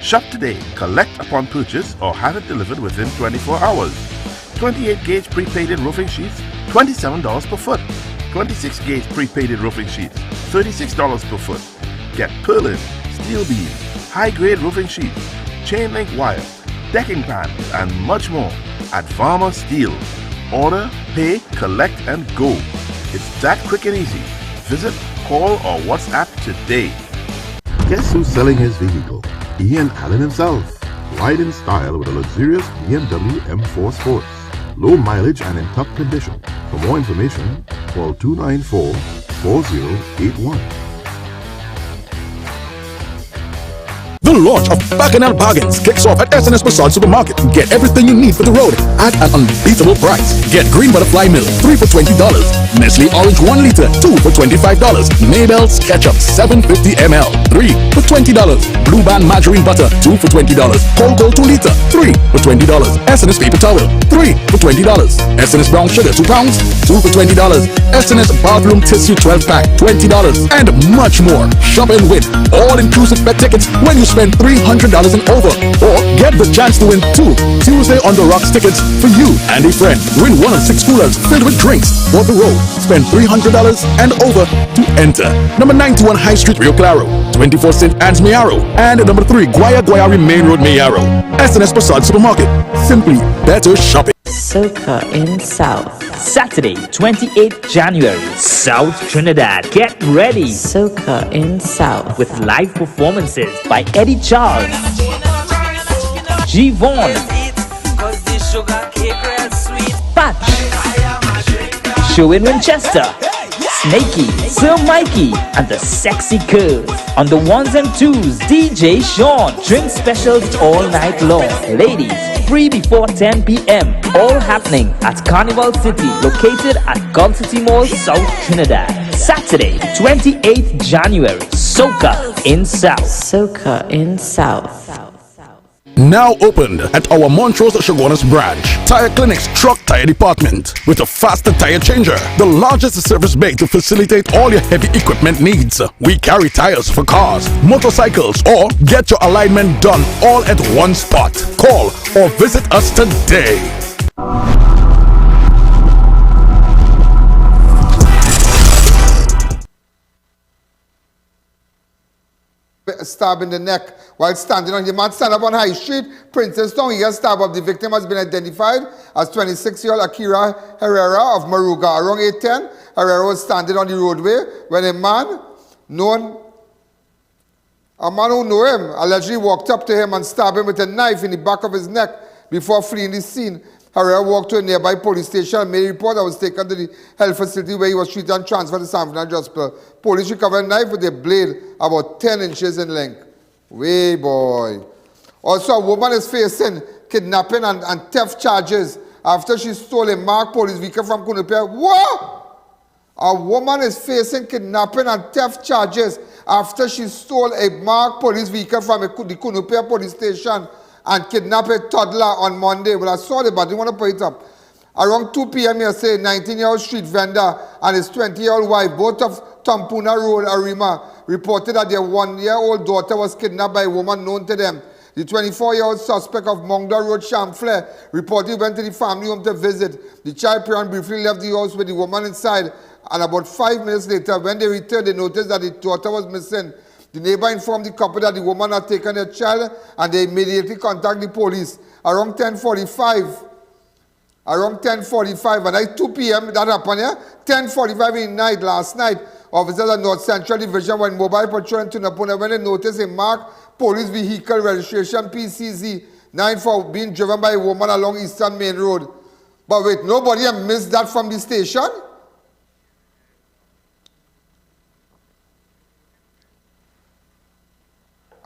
Shop today, collect upon purchase, or have it delivered within 24 hours. 28-gauge pre-painted roofing sheets, $27 per foot. 26-gauge pre-painted roofing sheets, $36 per foot. Get purlin, steel beams, high-grade roofing sheets, chain link wire, decking pans, and much more at Varma Steel. Order, pay, collect, and go. It's that quick and easy. Visit, call, or WhatsApp today. Guess who's selling his vehicle? Ian Allen himself. Ride in style with a luxurious BMW M4 Sports. Low mileage and in top condition. For more information, call 294-4081. The launch of Bacchanal Bargains kicks off at SNS Passat Supermarket. Get everything you need for the road at an unbeatable price. Get Green Butterfly Milk, 3 for $20. Nestle Orange 1 liter, 2 for $25. Mabel's Ketchup, 750 ml, 3 for $20. Blue Band Margarine Butter, 2 for $20. Cold Gold 2 liter, 3 for $20. SNS Paper Towel, 3 for $20. SNS Brown Sugar, 2 pounds, 2 for $20. SNS Bathroom Tissue 12 pack, $20. And much more. Shop in with all-inclusive pet tickets when you spend spend $300 and over. Or get the chance to win 2 Tuesday on the Rocks tickets for you and a friend. Win 1 of 6 coolers filled with drinks for the road. Spend $300 and over to enter. Number 91 High Street, Rio Claro. 24 St. Anne's, Mayaro. And number 3 Guayari Main Road, Mayaro. SNS Prasad Supermarket. Simply better shopping. Soca in South. Saturday, 28th January, South Trinidad. Get ready. Soca in South. With live performances by Eddie Charles, G. Vaughan, Patch, Show in Winchester, Snakey, Sir Mikey, and the Sexy Curves. On the 1s and 2s, DJ Sean. Drink specials all night long. Ladies, free before 10 p.m. All happening at Carnival City, located at Gulf City Mall, South Trinidad. Saturday, 28th January, Soca in South. Soca in South. Now opened at our Montrose Chaguanas branch. Tire Clinic's truck tire department with a faster tire changer. The largest service bay to facilitate all your heavy equipment needs. We carry tires for cars, motorcycles, or get your alignment done all at one spot. Call or visit us today. Stab in the neck while standing on the man stand up on High Street, Princess Town. He got stabbed up. The victim has been identified as 26-year-old Akira Herrera of Maruga. Around 8:10, Herrera was standing on the roadway when a man who knew him allegedly walked up to him and stabbed him with a knife in the back of his neck before fleeing the scene. Herrera walked to a nearby police station and made a report that was taken to the health facility where he was treated and transferred to San Fernando Hospital. Police recovered a knife with a blade about 10 inches in length. Way boy. Also, a woman is facing kidnapping and theft charges after she stole a marked police vehicle from Kunupia. What? A woman is facing kidnapping and theft charges after she stole a marked police vehicle from the Kunupia police station and kidnapped a toddler on Monday. Well, I saw it, but I didn't want to put it up. Around 2 p.m. yesterday, 19-year-old street vendor and his 20-year-old wife, both of Tampuna Road, Arima, reported that their 1-year-old daughter was kidnapped by a woman known to them. The 24-year-old suspect of Mongda Road, Chamfle, reportedly went to the family home to visit. The child parent briefly left the house with the woman inside, and about 5 minutes later, when they returned, they noticed that the daughter was missing. The neighbor informed the couple that the woman had taken their child, and they immediately contacted the police. Around 10:45, and at 2 p.m. that happened here, 10:45 in the night, last night, officers at North Central Division went mobile patrol in Tunapuna when they noticed a marked police vehicle registration PCZ 94 being driven by a woman along Eastern Main Road. But wait, nobody had missed that from the station?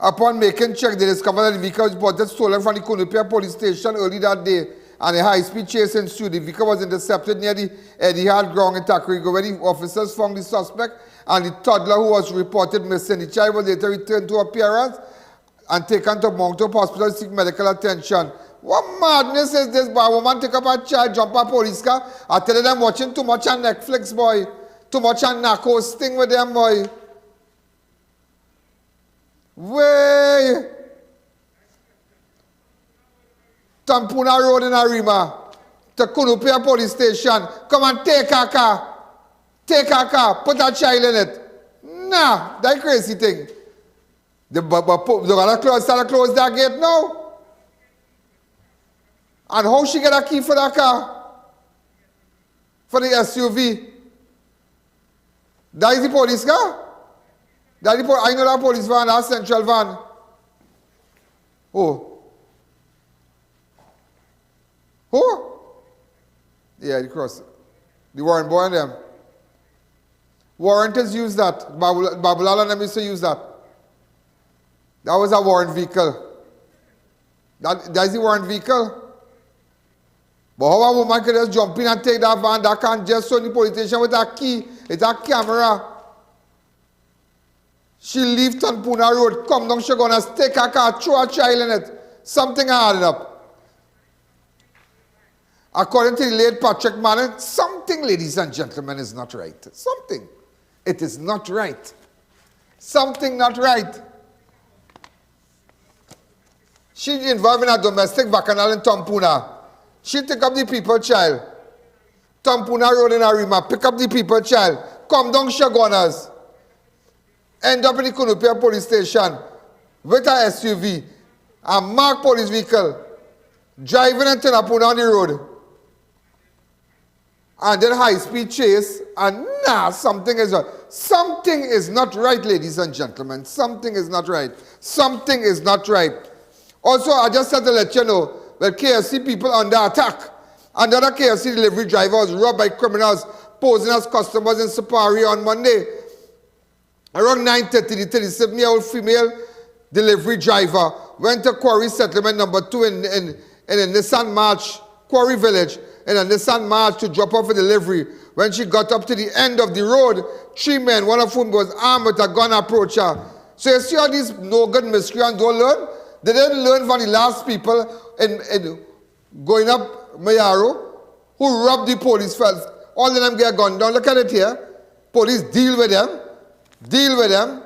Upon making check, they discovered that the vehicle was reported stolen from the Kunupia police station early that day, and a high-speed chase ensued. The vehicle was intercepted near the Etihad ground in Takrigo, where the officers found the suspect and the toddler who was reported missing. The child was later returned to her parents and taken to Mount Hope Hospital to seek medical attention. What madness is this, boy? A woman take up a child, jump a police car. I tell them watching too much on Netflix, boy. Too much on Narcos thing with them, boy. Way Tampuna Road in Arima to Kunupia police station. Come and take her car. Take her car. Put a child in it. Nah, that crazy thing. They're gonna close that gate now. And how she get a key for that car? For the SUV? That is the police car? I know that police van, that central van. Oh. Who? Yeah, the cross. The warrant boy and them. Warranters use that. Babulala and them used to use that. That was a warrant vehicle. That is the warrant vehicle. But how a woman could just jump in and take that van, that can't just show the police station with a key. It's a camera. She leave Tanpuna Road, come down, she gonna take her car, throw a child in it. Something added up. According to the late Patrick Manning, something, ladies and gentlemen, is not right. Something. It is not right. Something not right. She involved in a domestic bacchanal in Tampuna. She take up the people child. Tampuna Road in Arima, pick up the people child. Come down Shagonas. End up in the Kunupia police station with a SUV, a marked police vehicle, driving and turn up on the road. And then high-speed chase, and something is not right, ladies and gentlemen. Something is not right. Something is not right. Also, I just had to let you know that KFC people under attack. Another KFC delivery driver was robbed by criminals posing as customers in Sapari on Monday. Around 9:30, the 37-year-old female delivery driver went to Quarry settlement number 2 in a Nissan March, Quarry village, in a Nissan March to drop off a delivery. When she got up to the end of the road, 3 men, one of whom was armed with a gun, approached her. So you see how these no-good miscreants don't learn? They didn't learn from the last people in going up Mayaro who robbed the police first. All of them get gunned down. Look at it here. Police deal with them. Deal with them.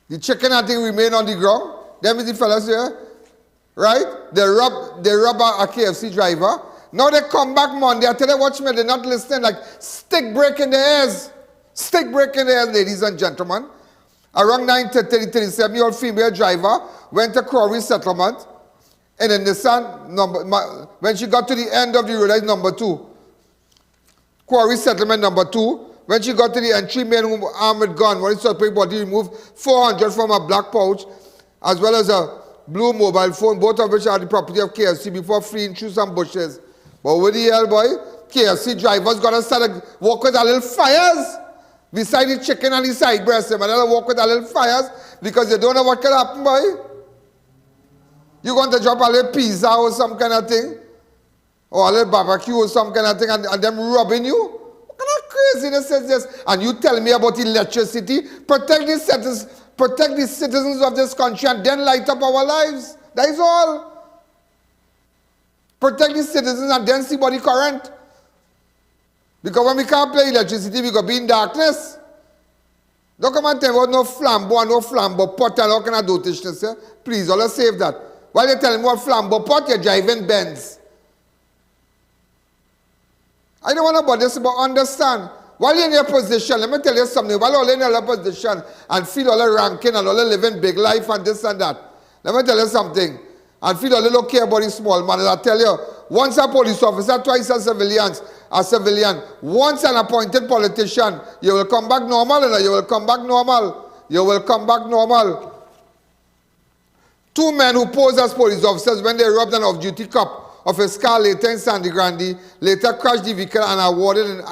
The chicken, I think, remain on the ground. Them is the fellas here. Right? They rob a KFC driver. Now they come back Monday. I tell you, watch me, they're not listening. Like stick break in the ears. Stick break in the ears, ladies and gentlemen. Around 9:30, 37-year-old female driver went to Quarry settlement in a Nissan number. When she got to the end of the road, that's number 2. Quarry settlement number 2. When she got to the end, 3 men who were armed with gun. One suspect body removed 400 from a black pouch, as well as a blue mobile phone, both of which are the property of KFC, before fleeing through some bushes. But what the hell, boy? KFC drivers got to start to walk with a little fires beside the chicken and the side breast. And they'll walk with a little fires because they don't know what can happen, boy. You're going to drop a little pizza or some kind of thing, or a little barbecue or some kind of thing, and them robbing you? What kind of craziness is this? And you tell me about electricity? Protect the citizens of this country and then light up our lives. That is all. Protect the citizens and then see body current. Because when we can't play electricity, we go be in darkness. Don't come and tell me about no flambeau pot and all kind of dotishness. Eh? Please, all save that. While you tell me about flambeau pot, you're driving Benz. I don't want to bother this, but understand. While you're in your position, let me tell you something. While you're in your position and feel all the ranking and all the living big life and this and that, let me tell you something. And feel a little care about the small man. And I tell you, once a police officer, twice a civilian, once an appointed politician, you will come back normal, and you will come back normal. You will come back normal. 2 men who posed as police officers when they robbed an off-duty cop of his car later in Sandy Grande, later crashed the vehicle and are warded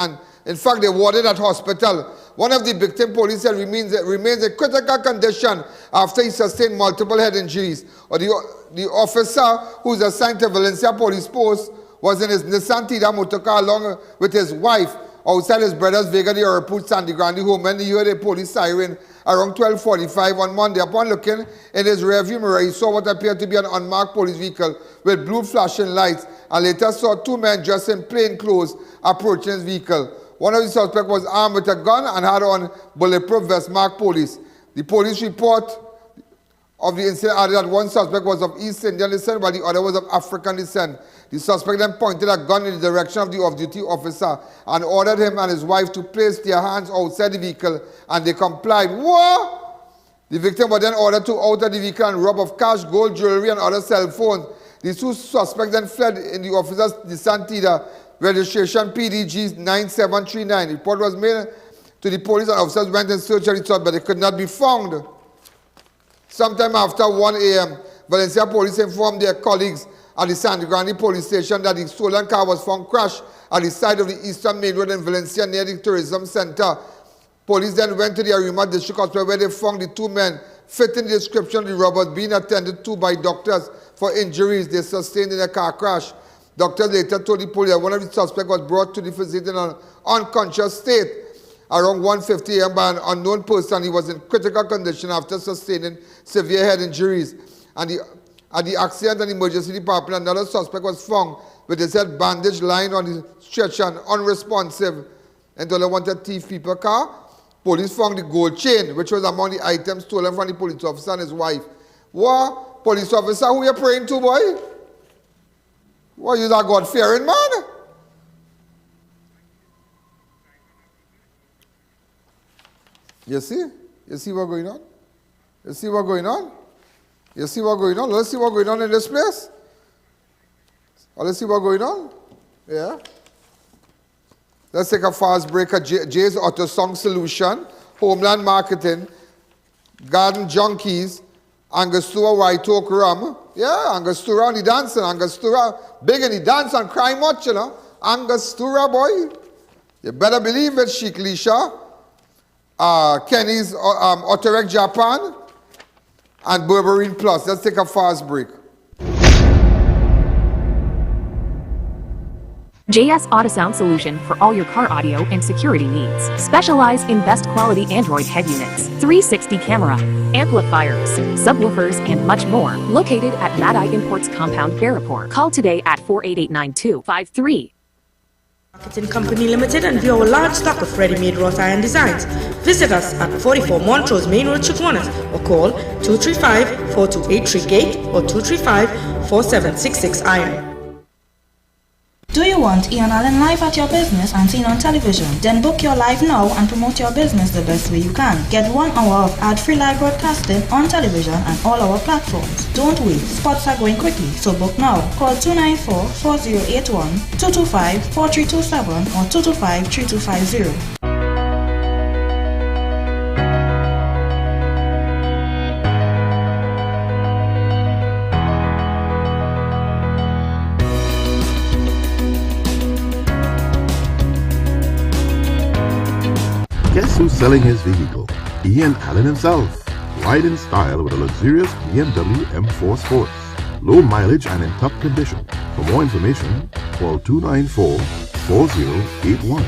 in fact, they warded at hospital. One of the victim police remains in critical condition after he sustained multiple head injuries. The officer who is assigned to Valencia Police Post was in his Nissan Tida motorcar along with his wife outside his brother's Vega de Liverpool Sandy Grande home when he heard a police siren around 12:45 on Monday. Upon looking in his rearview mirror, he saw what appeared to be an unmarked police vehicle with blue flashing lights, and later saw 2 men dressed in plain clothes approaching his vehicle. One of the suspects was armed with a gun and had on bulletproof vest marked police. The police report of the incident added that one suspect was of East Indian descent while the other was of African descent. The suspect then pointed a gun in the direction of the off-duty officer and ordered him and his wife to place their hands outside the vehicle, and they complied. What? The victim was then ordered to out of the vehicle and rob of cash, gold, jewelry, and other cell phones. The 2 suspects then fled in the officer's Nissan Tida, registration PDG 9739. The report was made to the police and officers went in search of the suspect, but they could not be found. Sometime after 1 a.m., Valencia police informed their colleagues at the Sandy Grande police station that the stolen car was found crashed at the side of the Eastern Main Road in Valencia near the tourism center. Police then went to the Arima District Hospital where they found the 2 men fitting the description of the robbers being attended to by doctors for injuries they sustained in a car crash. Doctors later told the police that one of the suspects was brought to the facility in an unconscious state. Around 1:50 a.m. by an unknown person, he was in critical condition after sustaining severe head injuries. And at the accident and emergency department, another suspect was found with his head bandaged, lying on the stretcher and unresponsive until they wanted thief people car. Police found the gold chain, which was among the items stolen from the police officer and his wife. What? Police officer, who you praying to, boy? Why you that God-fearing man? You see? You see what's going on? You see what's going on? You see what's going on? Let's see what's going on in this place. Let's see what's going on. Yeah. Let's take a fast break at Jay's Auto Song Solution, Homeland Marketing, Garden Junkies, Angostura White Oak Rum. Yeah, Angostura on the dancing. Angostura big in the dance and cry much, you know. Angostura, boy. You better believe it, Sheik Lisha. Kenny's Autorec Japan and Berberine Plus. Let's take a fast break. JS Autosound Solution for all your car audio and security needs. Specialize in best quality Android head units, 360 camera, amplifiers, subwoofers, and much more. Located at Mad-Eye Imports Compound, Barrapore. Call today at 488-9253. Marketing Company Limited and view our large stock of ready-made wrought iron designs. Visit us at 44 Montrose Main Road, Chitwanas, or call 235-4283 Gate or 235-4766 Iron. Do you want I.A.N live at your business and seen on television? Then book your live now and promote your business the best way you can. Get 1 hour of ad-free live broadcasting on television and all our platforms. Don't wait, spots are going quickly, so book now. Call 294-4081, 225-4327 or 225-3250. Guess who's selling his vehicle? Ian Allen himself. Ride in style with a luxurious BMW M4 Sports. Low mileage and in top condition. For more information, call 294-4081.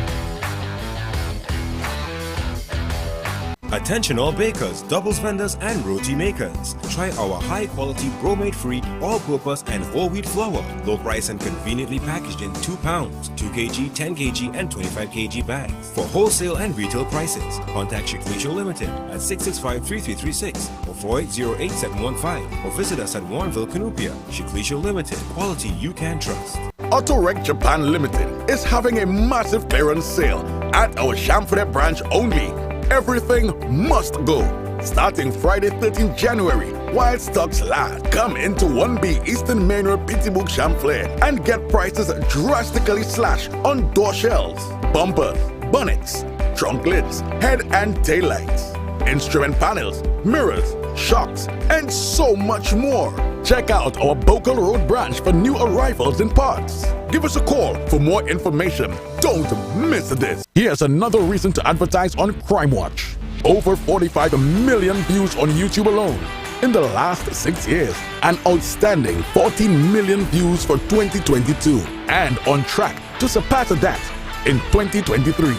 Attention all bakers, doubles vendors and roti makers. Try our high quality bromate free all-purpose and whole wheat flour. Low price and conveniently packaged in 2 pounds, 2 kg, 10 kg and 25 kg bags. For wholesale and retail prices, contact Shiklisho Limited at 665-3336 or 4808715 or visit us at Warrenville, Canupia. Shiklisho Limited, quality you can trust. Autorec Japan Limited is having a massive clearance sale at our Shamford branch only. Everything must go. Starting Friday 13th January, while stocks last. Come into 1B Eastern Main Road, Pittsburgh, Champlain and get prices drastically slashed on door shells, bumpers, bonnets, trunk lids, head and tail lights, instrument panels, mirrors, shocks, and so much more. Check out our Bocal Road branch for new arrivals and parts. Give us a call for more information. Don't miss this. Here's another reason to advertise on Crime Watch. Over 45 million views on YouTube alone in the last 6 years. An outstanding 14 million views for 2022. And on track to surpass that in 2023.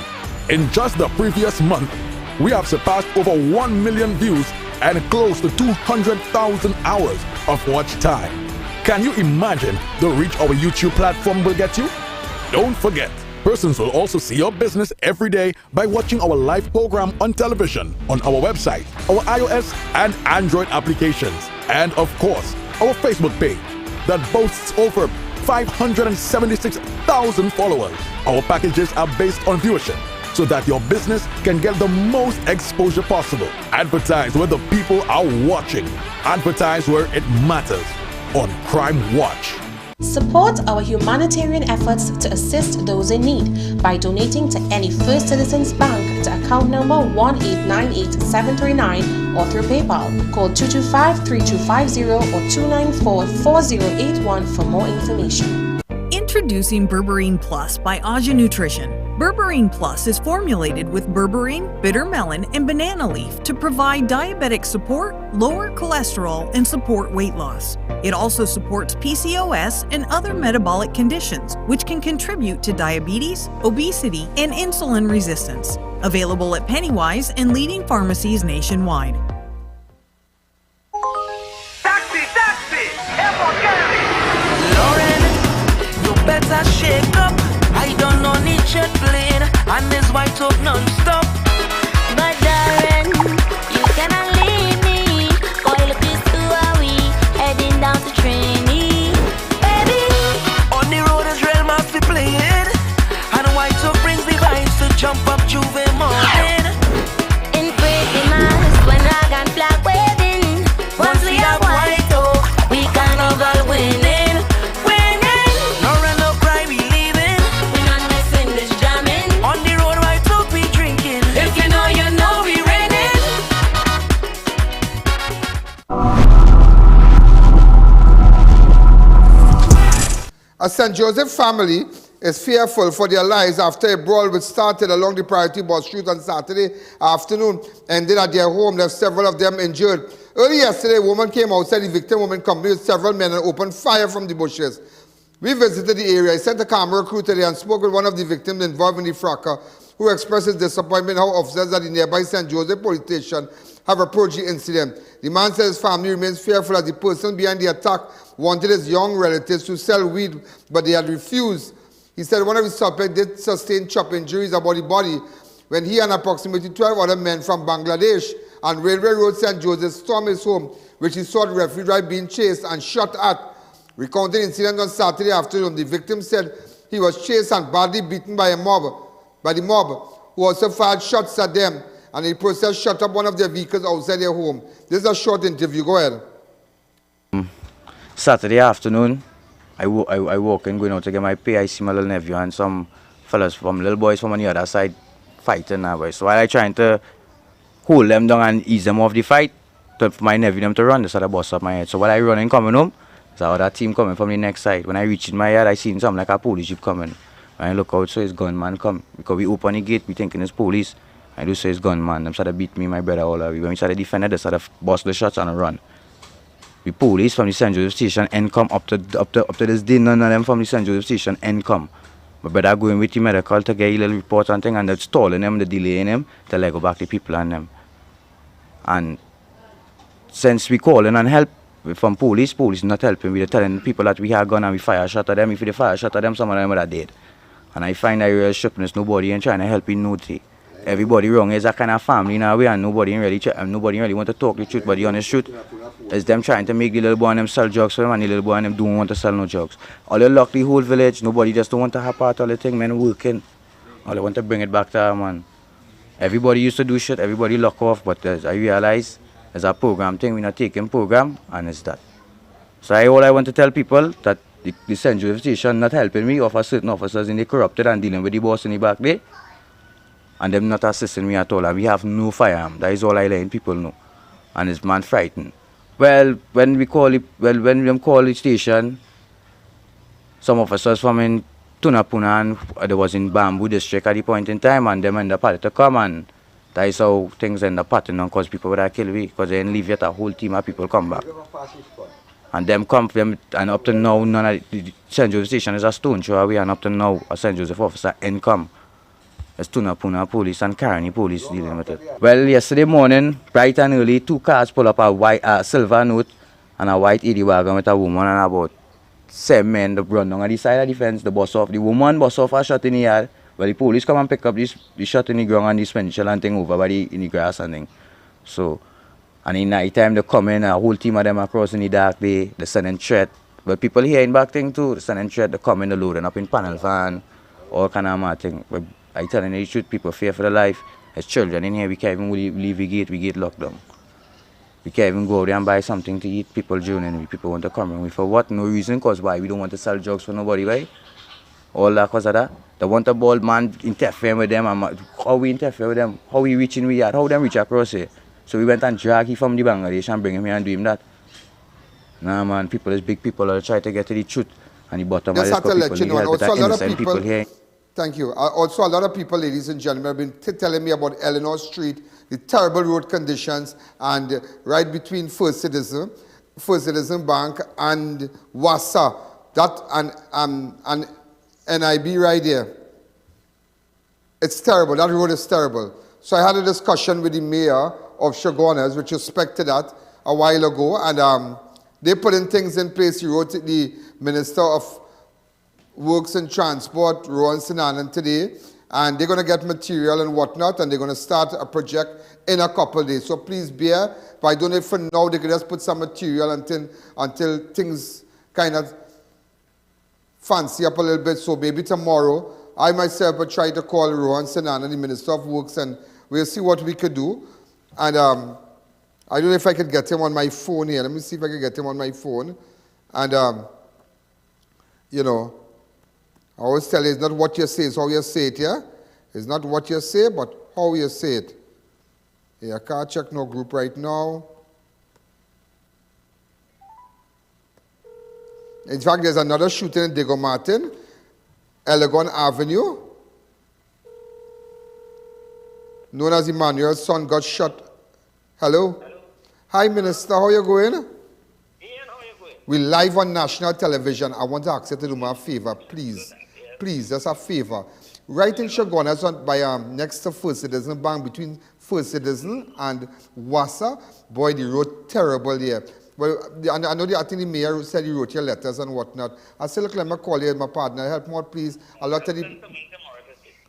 In just the previous month, we have surpassed over 1 million views and close to 200,000 hours of watch time. Can you imagine the reach our YouTube platform will get you? Don't forget, persons will also see your business every day by watching our live program on television, on our website, our iOS and Android applications, and of course, our Facebook page that boasts over 576,000 followers. Our packages are based on viewership, so that your business can get the most exposure possible. Advertise where the people are watching. Advertise where it matters on Crime Watch. Support our humanitarian efforts to assist those in need by donating to any First Citizens Bank to account number 1898739 or through PayPal. Call 225-3250 or 294-4081 for more information. Introducing Berberine Plus by Aja Nutrition. Berberine Plus is formulated with berberine, bitter melon, and banana leaf to provide diabetic support, lower cholesterol, and support weight loss. It also supports PCOS and other metabolic conditions, which can contribute to diabetes, obesity, and insulin resistance. Available at Pennywise and leading pharmacies nationwide. Better shake up. I don't know need jet plane and this white talk non-stop. But darling, you cannot leave me. Oil piece to we. St. Joseph family is fearful for their lives after a brawl which started along the Priority Bus route on Saturday afternoon, ended at their home, left several of them injured. Early yesterday, a woman came outside the victim woman company with several men and opened fire from the bushes. We visited the area. I sent a camera crew today and spoke with one of the victims involved in the fracas, who expressed his disappointment how officers at the nearby St. Joseph police station have approached the incident. The man said his family remains fearful as the person behind the attack wanted his young relatives to sell weed, but they had refused. He said one of his suspects did sustain chop injuries about the body when he and approximately 12 other men from Bangladesh on Railway Road St. Joseph stormed his home, which he sought refuge by being chased and shot at. Recounting the incident on Saturday afternoon, the victim said he was chased and badly beaten by the mob, who also fired shots at them, and in the process shut up one of their vehicles outside their home. This is a short interview. Go ahead. Saturday afternoon, I walk in, going out to get my pay. I see my little nephew and some fellas little boys from on the other side fighting now. So while I trying to hold them down and ease them off the fight, for my nephew them to run, they started bust up my head. So while I running coming home, there's another team coming from the next side. When I reach in my yard, I seen something like a police jeep coming. When I look out, so it's gunman come. Because we open the gate, we thinking it's police. I do say it's gunman. Them started beat me, my brother, all of you. When we started defending, they started bust the shots and run. The police from the St. Joseph station and come up to this day, none of them from the St. Joseph station and come. My brother going with the medical to get a little report and thing, and they're stalling them, they're delaying them till I go back to people and them. And since we calling and help from police not helping. We're telling people that we have gun and we fire shot at them. If we fire shot at them, some of them are dead. And I find that real sharpness, nobody ain't trying to help in no thing. Everybody wrong. It's a kind of family in a way, and nobody really want to talk the truth. But the honest truth is them trying to make the little boy and them sell drugs for them, and the little boy and them don't want to sell no drugs. All they lock the whole village. Nobody just don't want to have part of the thing. Men working. All they want to bring it back to them, man. Everybody used to do shit. Everybody lock off. But I realize there's a program thing. We're not taking program, and it's that. So all I want to tell people that the St. Joseph station not helping me, offer certain officers in the corrupted and dealing with the boss in the back there. And them not assisting me at all, and we have no firearm. That is all I let people know. And it's man frightened. Well, when we call the station, some officers from in Tunapuna and they was in Bamboo district at the point in time, and them end up to come, and that is how things end up patterning on, because people would have killed me, because they didn't leave yet, a whole team of people come back. And them come, and up to now, none of the St. Joseph station is a stone throw away, and up to now, a St. Joseph officer ain't come. It's Tunapuna police and Quarry police dealing with it. Well, yesterday morning, bright and early, 2 cars pull up a white silver note and a white 80 wagon with a woman and about 7 men that run down on the side of the fence. The woman bust off a shot in the yard. Well, the police come and pick up the shot in the ground and the spinach and thing over in the grass and thing. So, and in night time they come in, a whole team of them across in the dark, they sending threat. But people here in back thing too, they sending threat, they come in, they loading up in panel van, all kind of mad thing. But I telling you the truth, people fear for their life. As children in here, we can't even leave the gate locked down. We can't even go there and buy something to eat. People joining, people want to come in. For what? No reason, because why? We don't want to sell drugs for nobody, right? All that because of that. They want a bald man interfering with them. And how we interfere with them? How we reach in we yard? How them reach across here? So we went and drag him from the Bangladesh and bring him here and do him that. Nah, man, people is big people that try to get to the truth. And the bottom of this people here. Thank you. Also, a lot of people, ladies and gentlemen, have been telling me about Eleanor Street, the terrible road conditions, and right between First Citizen Bank and Wassa, that and NIB right there. It's terrible. That road is terrible. So I had a discussion with the mayor of Chaguanas, which respected that a while ago, and they put in things in place. He wrote to the Minister of Works and Transport, Juan today, and they're going to get material and whatnot, and they're going to start a project in a couple of days. So please bear. If I don't know if for now they could just put some material until things kind of fancy up a little bit. So maybe tomorrow, I myself will try to call Juan Sinana, the Minister of Works, and we'll see what we could do. And I don't know if I could get him on my phone here. Let me see if I can get him on my phone. And, you know, I always tell you, it's not what you say, it's how you say it, yeah? It's not what you say, but how you say it. Yeah, I can't check no group right now. In fact, there's another shooting in Diego Martin, Elegon Avenue. Known as Emmanuel's son got shot. Hello? Hi, Minister. How you going? We live on national television. I want to ask you to do me a favor, please. Please, just a favor. Right in Chaguanas, by next to First Citizen Bank, between First Citizen and Wassa, boy, the road terrible here. Well, I know I think the mayor said he wrote your letters and whatnot. I said, look, let me call you, my partner. Help me out, please. A lot of the...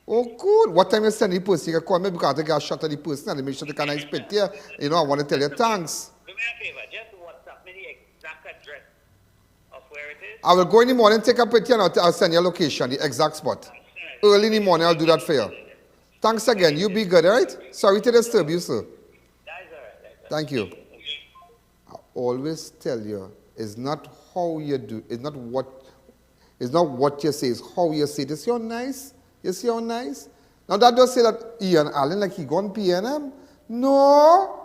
Oh, good. What time you send the person? You can call me because I got a shot at the person and make sure they can I spit here. You know, I want to tell you thanks. Do me a favor, just WhatsApp me the exact address of where it is. I will go in the morning, take a picture, and I'll send you a location, the exact spot. Early in the morning, I'll do that for you. Thanks again. You be good, all right? Sorry to disturb you, sir. Thank you. I always tell you, it's not how you do, it's not what you say, it's how you say it. You see how nice? You see how nice? Now that does say that Ian Allen, like he gone PNM? No,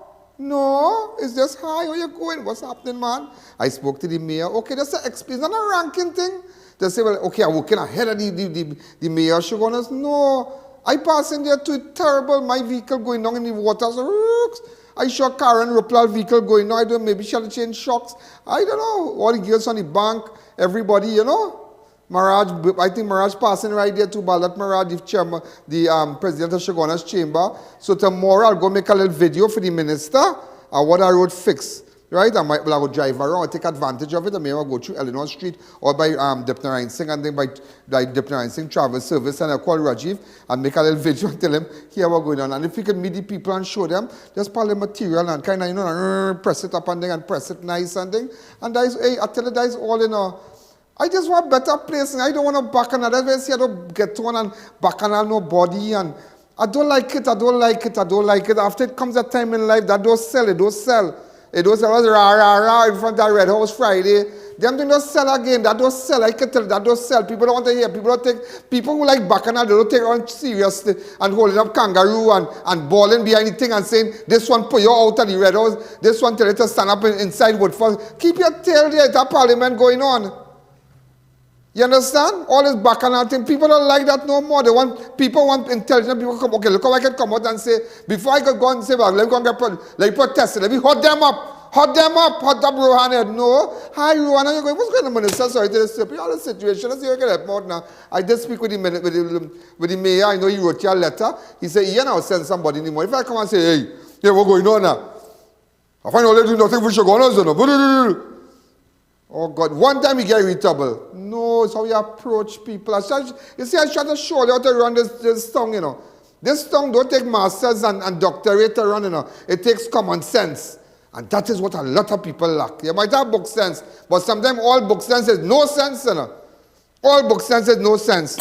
it's just, hi, how you going? What's happening, man? I spoke to the mayor. Okay, that's it's not a ranking thing. They say, well, okay, I'm working ahead of the mayor. She goes, no, I pass in there too, terrible. My vehicle going down in the water. So, I saw Karen Ruplal vehicle going down. I don't know, maybe she had to change shocks. I don't know. All the girls on the bank, everybody, you know. Maraj, I think Maraj passing right there too, but let Maraj, the president of Chaguanas Chamber. So tomorrow I'll go make a little video for the minister and what I road fix. Right? I will drive around, I'll take advantage of it. I may go through Eleanor Street or by Dipna Singh and then by Dipna Singh Travel Service, and I'll call Rajiv and make a little video and tell him here what's going on. And if you can meet the people and show them, just pull the material and kind of, you know, press it up and then and press it nice and thing. And that is, hey, I tell you, that is all in a... I just want better place, and I don't want to bacchanal. That's why I say I don't get one and bacchanal nobody, and I don't like it. After it comes a time in life that don't sell, it don't sell. It don't sell. Rah in front of Red House Friday. Them things don't sell again. That don't sell. I can tell that don't sell. People don't want to hear. People who like bacchanal, they don't take it on seriously and holding up kangaroo and balling behind the thing and saying, this one put you out of the Red House, this one tell you to stand up inside Woodford. Keep your tail there. It's a parliament going on. You understand? All this bacchanal thing, people don't like that no more. People want intelligent people to come. Okay, look how I can come out and say, before I could go and say, well, let me go and get protested. Let me hot them up, Rohan. No. Hi, Rohan. You're going, what's going on, Minister? Sorry to disturb you. All the situation. Let's see if I can help out now. I did speak with the mayor. I know he wrote you a letter. He said, Ian, I'll send somebody in the morning. If I come and say, hey, what's going on now? I find out they do nothing for Chaguanas. Oh, God. One time you get in trouble. No, it's how you approach people. You see, I try to show you how to run this tongue, you know. This tongue don't take masters and doctorate to run, you know. It takes common sense. And that is what a lot of people lack. You might have book sense, but sometimes all book sense is no sense, you know. All book sense is no sense.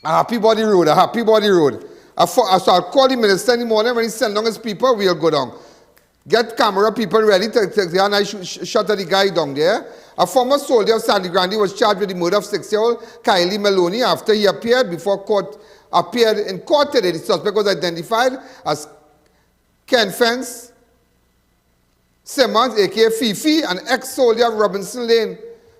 A happy body road. So I'll call the minister in the morning when he send down his people, we'll go down. Get camera people ready to and I shot at the guy down there. A former soldier of Sandy Grande was charged with the murder of 6-year-old Kylie Maloney after he appeared in court today. The suspect was identified as Ken Fence Simmons, aka Fifi, an ex-soldier of Robinson Lane.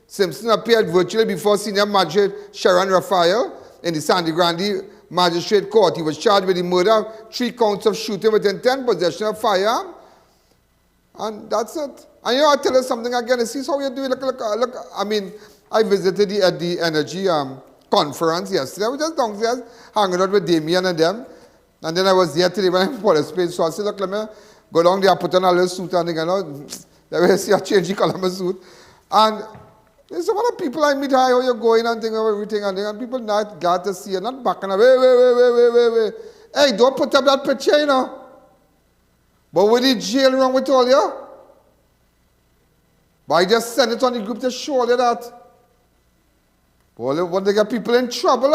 Simpson appeared virtually before Senior Magistrate Sharon Raphael in the Sandy Grande Magistrate Court. He was charged with the murder, 3 counts of shooting with intent, possession of firearm. And that's it. And you know, I'll tell you something again. You see how you do it? Look. I mean, I visited the energy conference yesterday. I was just downstairs hanging out with Damien and them. And then I was there today when I put a space. So I said, look, let me go down there, put on a little suit and thing, you know. Then I see I change the color of my suit. And there's some other people I meet, hi, how you going and thing, everything. And people not glad to see you, not back and wait. Hey, don't put up that picture, you know. But with the jail wrong with all you? But I just send it on the group to show you that. Well, when they get people in trouble,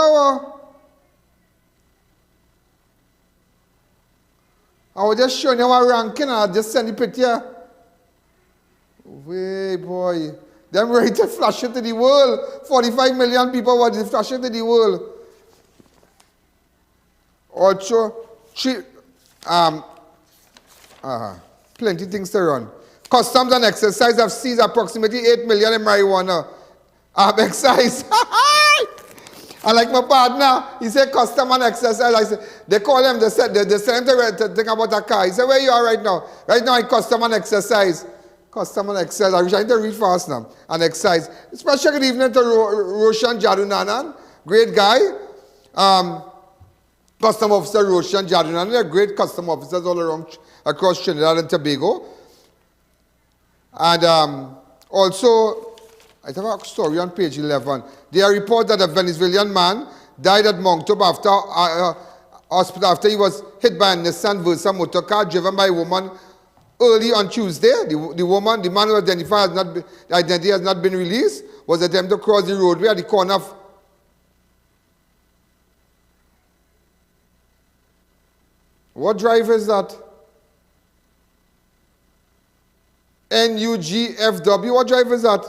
I was just showing you our ranking and I just send the picture. Wait, boy. Them ready to flash it to the world. 45 million people want to flash it to the world. Also, plenty things to run. Customs and Excise have seized approximately 8 million in marijuana Exercise. And like my partner, he said custom and exercise. I said, they call him, they send him to think about a car. He said, where you are right now? Right now I custom and exercise. Custom and exercise. I wish I to read fast now. And exercise. Special good evening to Roshan Jadunanan. Great guy. Custom officer Roshan Jadunanan. They're great custom officers all around across Trinidad and Tobago. And also, I have a story on page 11. They report that a Venezuelan man died at Moncton after hospital after he was hit by a Nissan Versa motor car driven by a woman early on Tuesday. The man who identified the identity has not been released, was attempting to cross the roadway at the corner of what drive is that? NUGFW. What drive is that?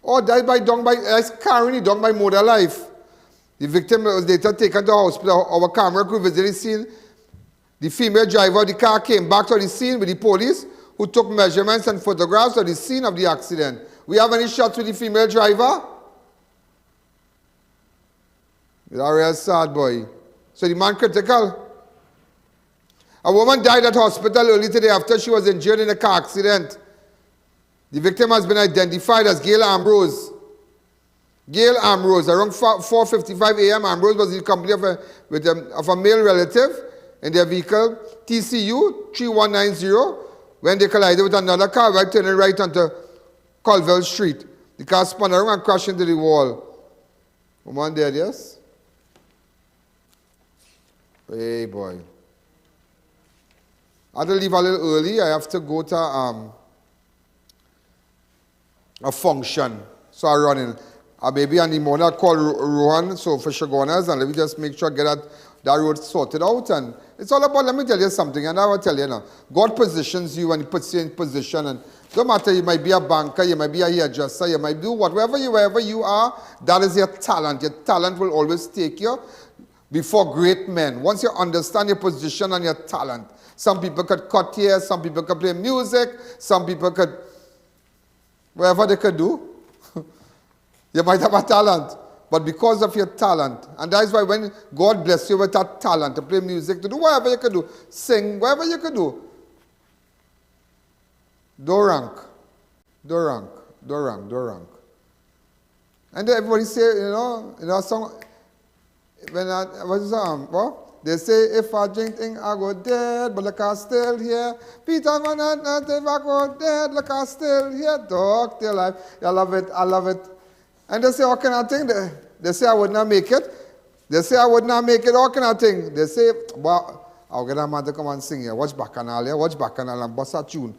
Oh, died by Quarry, down by Motor Life. The victim was later taken to hospital. Our camera crew visited the scene. The female driver of the car came back to the scene with the police, who took measurements and photographs of the scene of the accident. We have any shots with the female driver? It's a real sad boy. So the man critical. A woman died at hospital early today after she was injured in a car accident. The victim has been identified as Gail Ambrose. Gail Ambrose, around 4:55 a.m., Ambrose was in the company of a male relative in their vehicle, TCU 3190, when they collided with another car while turning right onto Colville Street. The car spun around and crashed into the wall. Woman dead, yes? Hey, boy. I had to leave a little early. I have to go to a function. So I run in. Maybe on the morning I call Juan, so for Shagonas, and let me just make sure I get that road sorted out. And it's all about, let me tell you something, and I will tell you now. God positions you and He puts you in position. And no matter, you might be a banker, you might be a hairdresser, you might do wherever you are, that is your talent. Your talent will always take you before great men. Once you understand your position and your talent. Some people could cut hair, some people could play music, some people could, whatever they could do. You might have a talent, but because of your talent, and that is why when God bless you with that talent to play music, to do whatever you could do, sing, whatever you could do, do rank. And then everybody say, you know, song, when what's the song? What? They say, if I drink thing, I go dead, but look, I still here. Peter, man, if I go dead, look, I still here. Dog, till life. I love it. And they say, how can I think? They say, I would not make it. How can I think? They say, well, I'll get a man to come and sing here. Watch Bacchanal here. And bust a tune.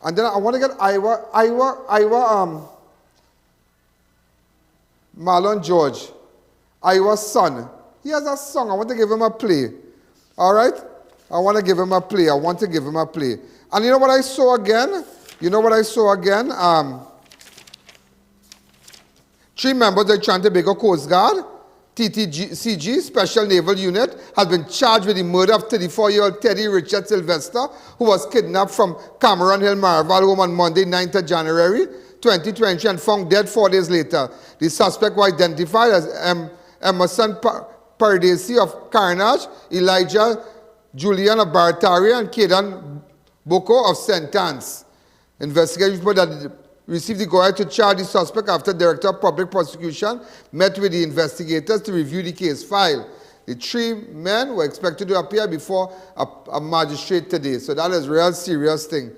And then I want to get Iowa, Marlon George. Iowa's son. He has a song. I want to give him a play. All right? I want to give him a play. And you know what I saw again? Three members of the Trinidad Tobago Coast Guard, TTCG, Special Naval Unit, has been charged with the murder of 34-year-old Teddy Richard Sylvester, who was kidnapped from Cameron Hill, Marval home on Monday, 9th of January, 2020, and found dead 4 days later. The suspect was identified as Emerson Pardesi of Carnage, Elijah Julian of Barataria, and Kedan Boko of St. Anne's. Investigators report that received the go-ahead to charge the suspect after Director of Public Prosecution met with the investigators to review the case file. The three men were expected to appear before a magistrate today. So that is a real serious thing.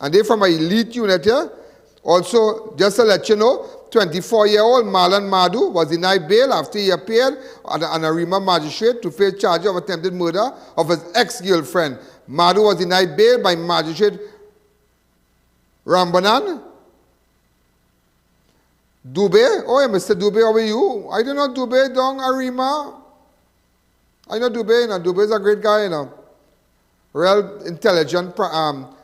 And they're from an elite unit here. Also, just to let you know, 24-year-old Marlon Madu was denied bail after he appeared on a Arima magistrate to face charges of attempted murder of his ex-girlfriend. Madu was denied bail by Magistrate Rambanan. Dube, oh yeah, Mr. Dube, how are you? I don't know Dube down Arima. I know Dube, you know. Dube is a great guy, you know. Real intelligent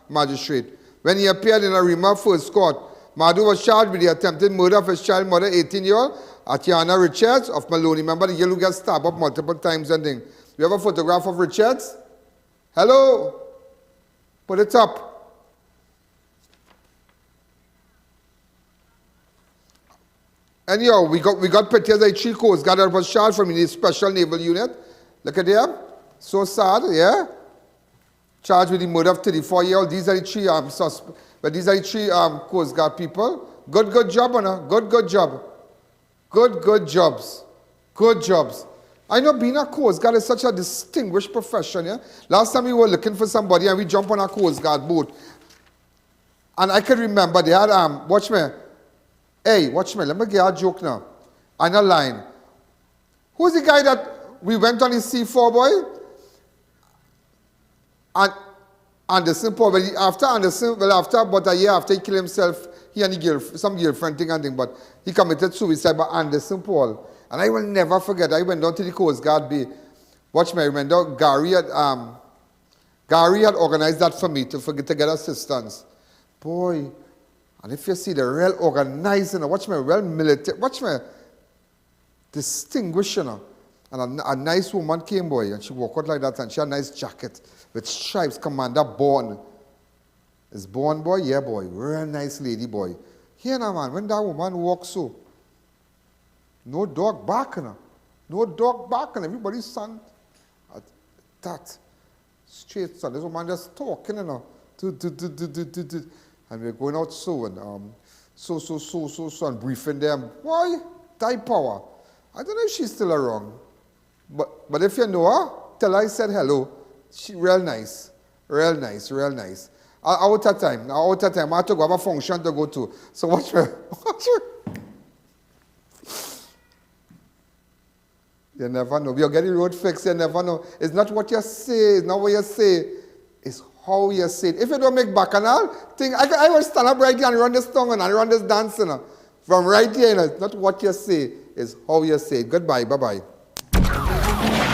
magistrate. When he appeared in Arima First Court, Madu was charged with the attempted murder of his child mother, 18-year-old Atiana Richards of Maloney. Remember the girl who got stabbed up multiple times and things. We have a photograph of Richards. Hello? Put it up. Anyhow, we got pictures of the 3 Coast Guard that was shot from the Special Naval Unit. Look at them. So sad, yeah? Charged with the murder of 34-year-old. These are the 3 suspects. But these are the 3 Coast Guard people. Good job, Anna. Good job. Good jobs. Good jobs. I know being a Coast Guard is such a distinguished profession, yeah? Last time we were looking for somebody and we jumped on a Coast Guard boat. And I can remember they had, watch me. Hey, watch me. Let me get a joke now. On a line. Who's the guy that we went on his C4, boy? And Anderson, probably after Anderson, well, after about a year after he killed himself, he and some girlfriend thing and thing, but he committed suicide by Anderson Paul. And I will never forget, I went down to the Coast Guard Bay. Watch me, I remember Gary had organized that for me to get assistance. Boy, and if you see the real organizing, watch me, real military, watch me, distinguished, you know. And a nice woman came, boy, and she walked out like that, and she had a nice jacket with stripes, Commander Born. Is Born, boy? Yeah, boy. Real nice lady, boy. Here now, man, when that woman walks so, no dog barking. No dog barking. Everybody's son. That. Straight, son. This woman just talking, you know. And we're going out so, and so, and briefing them. Why? Die power. I don't know if she's still around. But if you know her, tell her I said hello. She real nice. Real nice. Out of time. I have to go have a function to go to. So watch her. You never know. You're getting road fixed, you never know. It's not what you say, it's not what you say. It's how you say it. If you don't make bacchanal, I will stand up right here and run this tongue and run this dance, you know. From right here, you know, it's not what you say, it's how you say it. Goodbye, bye-bye.